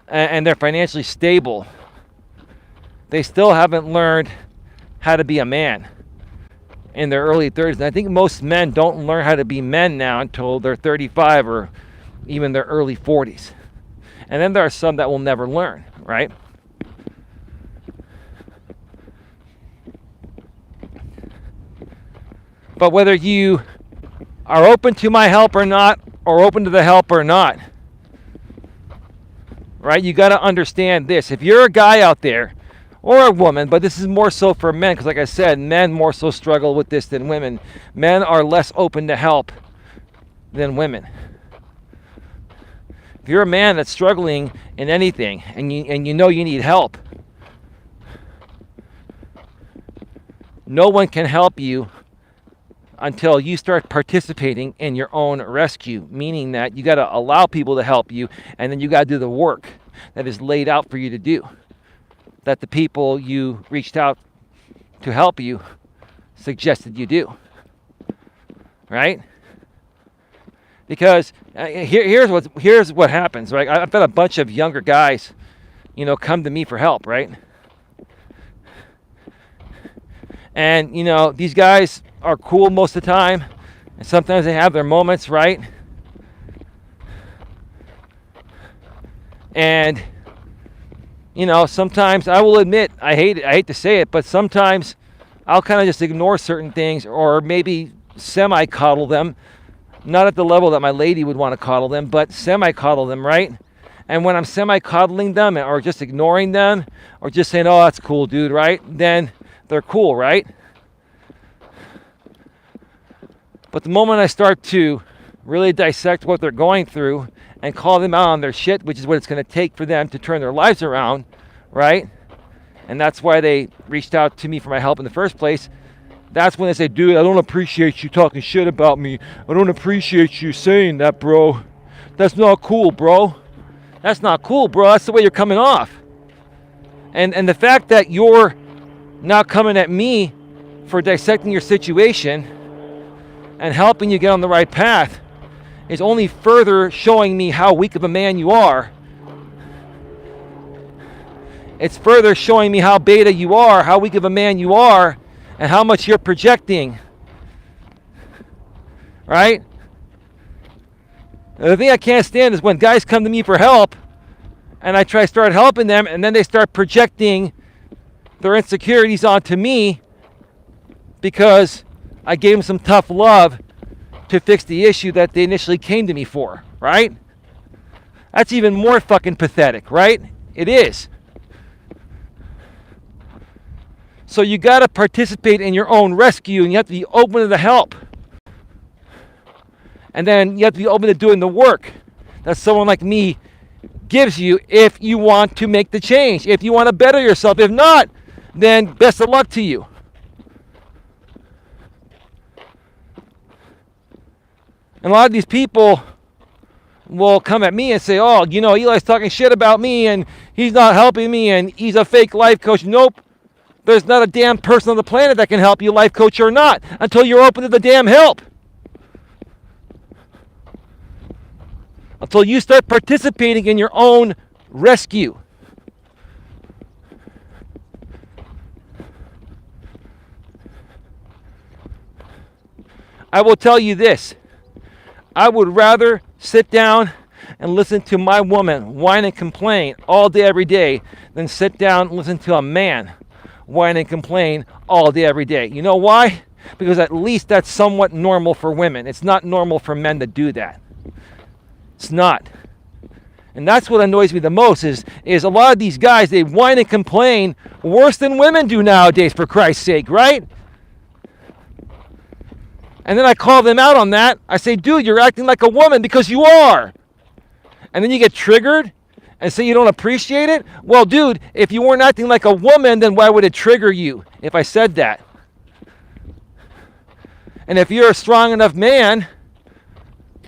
and they're financially stable, they still haven't learned how to be a man in their early 30s. And I think most men don't learn how to be men now until they're 35 or even their early 40s. And then there are some that will never learn, right? But whether you are open to my help or not, or open to the help or not, right? You got to understand this. If you're a guy out there, or a woman, but this is more so for men, because like I said, men more so struggle with this than women. Men are less open to help than women. If you're a man that's struggling in anything, and you know you need help, no one can help you until you start participating in your own rescue, meaning that you got to allow people to help you, and then you got to do the work that is laid out for you to do, that the people you reached out to help you suggested you do, right? Because here's what happens, right? I've got a bunch of younger guys, come to me for help, right? And, these guys are cool most of the time, and sometimes they have their moments, right? And, sometimes I will admit, I hate to say it, but sometimes I'll kind of just ignore certain things, or maybe semi-coddle them. Not at the level that my lady would want to coddle them, but semi-coddle them, right? And when I'm semi-coddling them or just ignoring them or just saying, oh, that's cool, dude, right? Then they're cool, right? But the moment I start to really dissect what they're going through and call them out on their shit, which is what it's going to take for them to turn their lives around, right? And that's why they reached out to me for my help in the first place. That's when they say, dude, I don't appreciate you talking shit about me. I don't appreciate you saying that, bro. That's not cool, bro. That's not cool, bro. That's the way you're coming off. And the fact that you're now coming at me for dissecting your situation and helping you get on the right path is only further showing me how weak of a man you are. It's further showing me how beta you are, how weak of a man you are, and how much you're projecting, right? And the thing I can't stand is when guys come to me for help, and I try to start helping them, and then they start projecting their insecurities onto me because I gave them some tough love to fix the issue that they initially came to me for, right? That's even more fucking pathetic, right? It is. So you got to participate in your own rescue, and you have to be open to the help. And then you have to be open to doing the work that someone like me gives you if you want to make the change, if you want to better yourself. If not, then best of luck to you. And a lot of these people will come at me and say, oh, Eli's talking shit about me, and he's not helping me, and he's a fake life coach. Nope. There's not a damn person on the planet that can help you, life coach or not, until you're open to the damn help. Until you start participating in your own rescue. I will tell you this. I would rather sit down and listen to my woman whine and complain all day, every day, than sit down and listen to a man whine and complain all day, every day. You know why? Because at least that's somewhat normal for women. It's not normal for men to do that. It's not. And that's what annoys me the most is a lot of these guys, they whine and complain worse than women do nowadays, for Christ's sake, right? And then I call them out on that. I say, dude, you're acting like a woman because you are. And then you get triggered and say you don't appreciate it? Well, dude, if you weren't acting like a woman, then why would it trigger you if I said that? And if you're a strong enough man,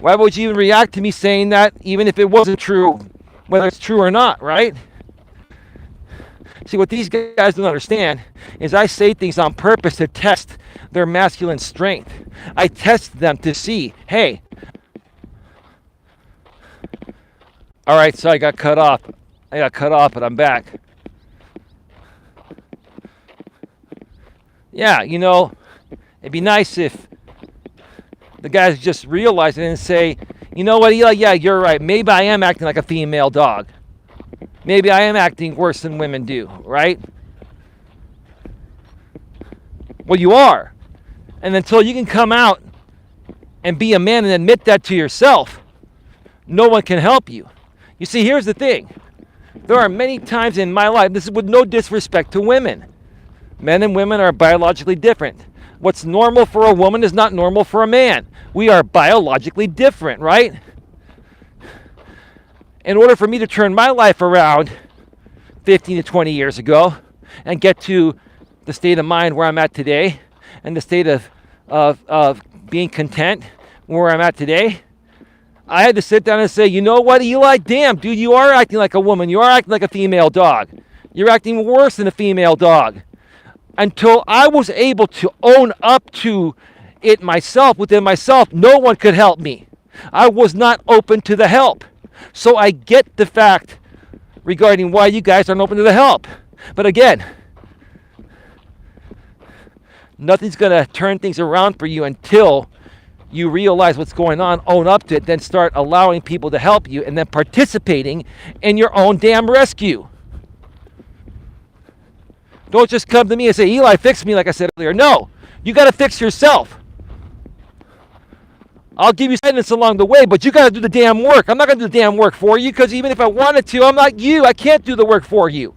why would you even react to me saying that, even if it wasn't true, whether it's true or not, right? See, what these guys don't understand is I say things on purpose to test their masculine strength. I test them to see, hey, all right, so I got cut off, but I'm back. Yeah, it'd be nice if the guys just realize it and say, you know what, Eli, yeah, you're right. Maybe I am acting like a female dog. Maybe I am acting worse than women do, right? Well, you are. And until you can come out and be a man and admit that to yourself, no one can help you. You see, here's the thing. There are many times in my life, this is with no disrespect to women. Men and women are biologically different. What's normal for a woman is not normal for a man. We are biologically different, right? In order for me to turn my life around 15 to 20 years ago and get to the state of mind where I'm at today and the state of being content where I'm at today, I had to sit down and say, you know what, Eli, damn, dude, you are acting like a woman. You are acting like a female dog. You're acting worse than a female dog. Until I was able to own up to it myself, within myself, no one could help me. I was not open to the help. So I get the fact regarding why you guys aren't open to the help. But again, nothing's going to turn things around for you until you realize what's going on, own up to it, then start allowing people to help you, and then participating in your own damn rescue. Don't just come to me and say, Eli, fix me, like I said earlier. No, you got to fix yourself. I'll give you guidance along the way, but you got to do the damn work. I'm not going to do the damn work for you, because even if I wanted to, I'm not you. I can't do the work for you.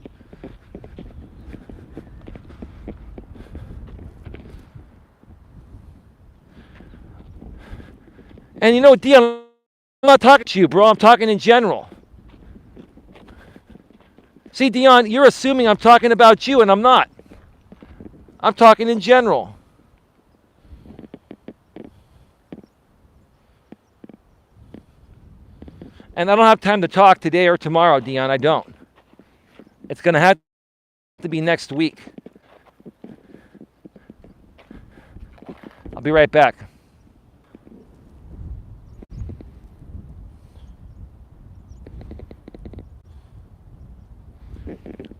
And you know, Dion, I'm not talking to you, bro. I'm talking in general. See, Dion, you're assuming I'm talking about you, and I'm not. I'm talking in general. And I don't have time to talk today or tomorrow, Dion. I don't. It's going to have to be next week. I'll be right back.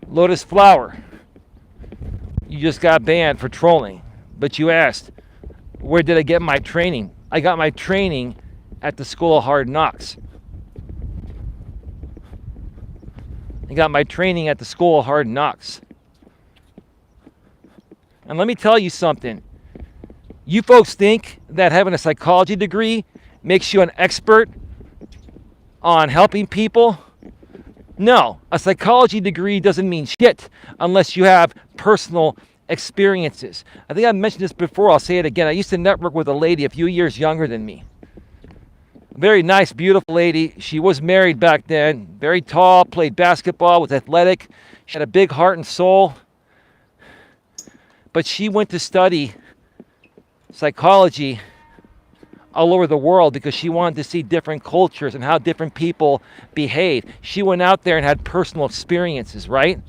Lotus Flower, you just got banned for trolling, but you asked, where did I get my training? I got my training at the School of Hard Knocks. I got my training at the School of Hard Knocks. And let me tell you something. You folks think that having a psychology degree makes you an expert on helping people? No, a psychology degree doesn't mean shit unless you have personal experiences. I think I've mentioned this before. I'll say it again. I used to network with a lady a few years younger than me. Very nice, beautiful lady. She was married back then. Very tall, played basketball, was athletic. She had a big heart and soul. But she went to study psychology all over the world because she wanted to see different cultures and how different people behave. She went out there and had personal experiences, right?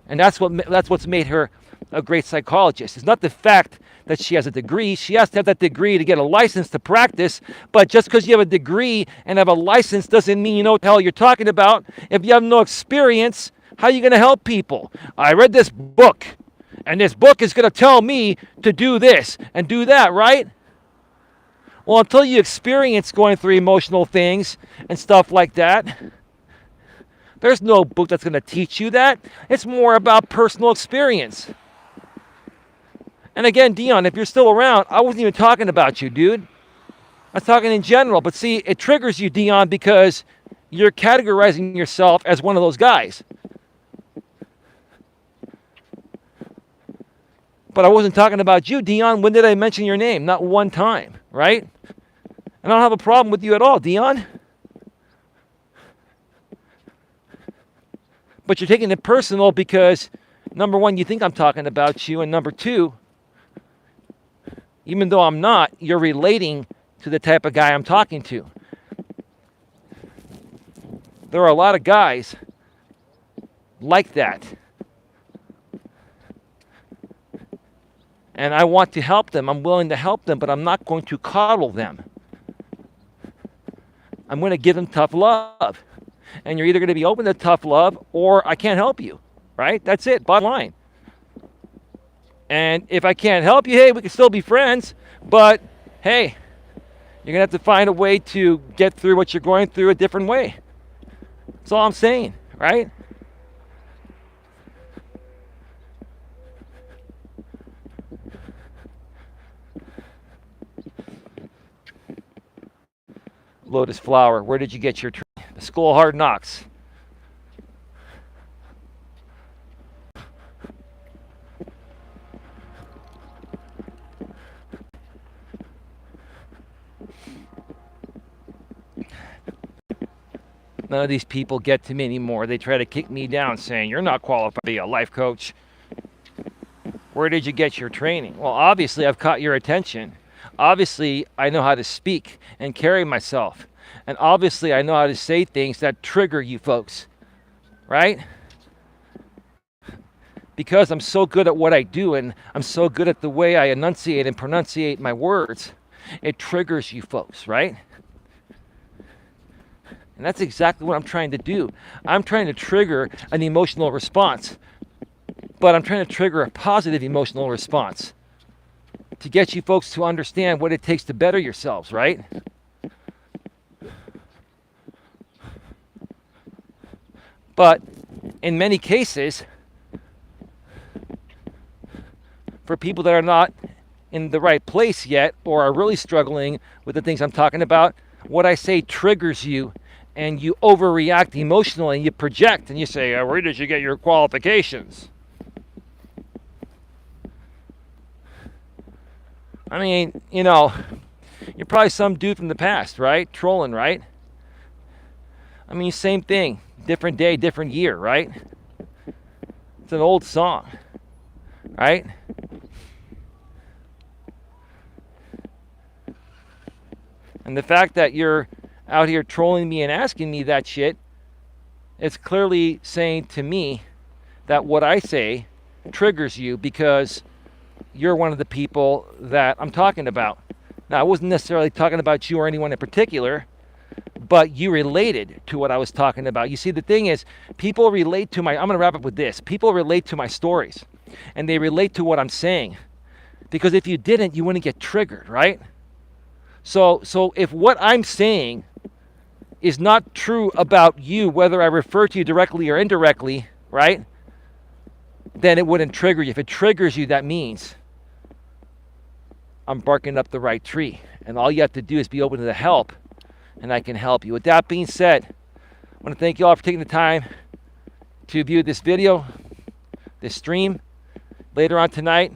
And that's what's made her a great psychologist. It's not the fact that she has a degree. She has to have that degree to get a license to practice. But just because you have a degree and have a license doesn't mean you know what the hell you're talking about. If you have no experience, how are you going to help people? I read this book, and this book is going to tell me to do this and do that, right? Well, until you experience going through emotional things and stuff like that, there's no book that's going to teach you that. It's more about personal experience. And again, Dion, if you're still around, I wasn't even talking about you, dude. I was talking in general. But see, it triggers you, Dion, because you're categorizing yourself as one of those guys. But I wasn't talking about you, Dion. When did I mention your name? Not one time, right? And I don't have a problem with you at all, Dion. But you're taking it personal because, number one, you think I'm talking about you, and number two, even though I'm not, you're relating to the type of guy I'm talking to. There are a lot of guys like that. And I want to help them. I'm willing to help them, but I'm not going to coddle them. I'm going to give them tough love. And you're either going to be open to tough love or I can't help you, right? That's it, bottom line. And if I can't help you, hey, we can still be friends. But, hey, you're going to have to find a way to get through what you're going through a different way. That's all I'm saying, right? Lotus Flower, where did you get your training? The School of Hard Knocks. None of these people get to me anymore. They try to kick me down saying, you're not qualified to be a life coach. Where did you get your training? Well, obviously, I've caught your attention. Obviously, I know how to speak and carry myself. And obviously, I know how to say things that trigger you folks, right? Because I'm so good at what I do and I'm so good at the way I enunciate and pronunciate my words, it triggers you folks, right? And that's exactly what I'm trying to do. I'm trying to trigger an emotional response, but I'm trying to trigger a positive emotional response to get you folks to understand what it takes to better yourselves, right? But in many cases, for people that are not in the right place yet or are really struggling with the things I'm talking about, what I say triggers you and you overreact emotionally and you project and you say, where did you get your qualifications? I mean, you know, you're probably some dude from the past, right? Trolling, right? I mean, same thing. Different day, different year, right? It's an old song, right? And the fact that you're out here trolling me and asking me that shit, it's clearly saying to me that what I say triggers you because you're one of the people that I'm talking about. Now, I wasn't necessarily talking about you or anyone in particular, but you related to what I was talking about. You see, the thing is, people relate to I'm going to wrap up with this. People relate to my stories, and they relate to what I'm saying. Because if you didn't, you wouldn't get triggered, right? So if what I'm saying is not true about you, whether I refer to you directly or indirectly, right, then it wouldn't trigger you. If it triggers you, that means I'm barking up the right tree. And all you have to do is be open to the help, and I can help you. With that being said, I want to thank you all for taking the time to view this video, this stream, later on tonight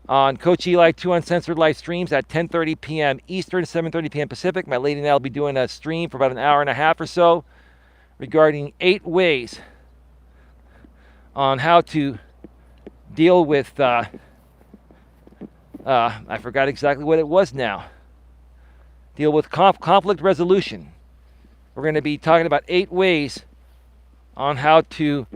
on Coach Eli 2 Uncensored live streams at 10:30 p.m. Eastern, 7:30 p.m. Pacific. My lady and I will be doing a stream for about an hour and a half or so regarding 8 ways on how to deal with, I forgot exactly what it was now. Deal with conflict resolution. We're going to be talking about 8 ways on how to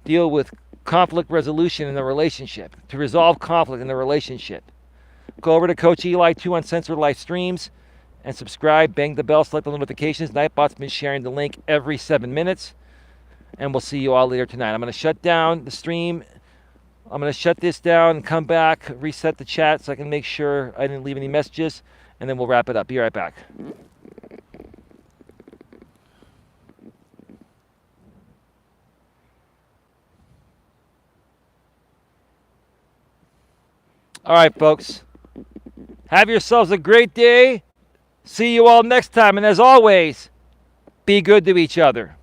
deal with conflict resolution in the relationship, to resolve conflict in the relationship. Go over to Coach Eli 2 Uncensored live streams and subscribe, bang the bell, select the notifications. Nightbot's been sharing the link every 7 minutes, and we'll see you all later tonight. I'm going to shut down the stream. I'm going to shut this down and come back, reset the chat so I can make sure I didn't leave any messages, and then we'll wrap it up. Be right back. All right, folks. Have yourselves a great day. See you all next time. And as always, be good to each other.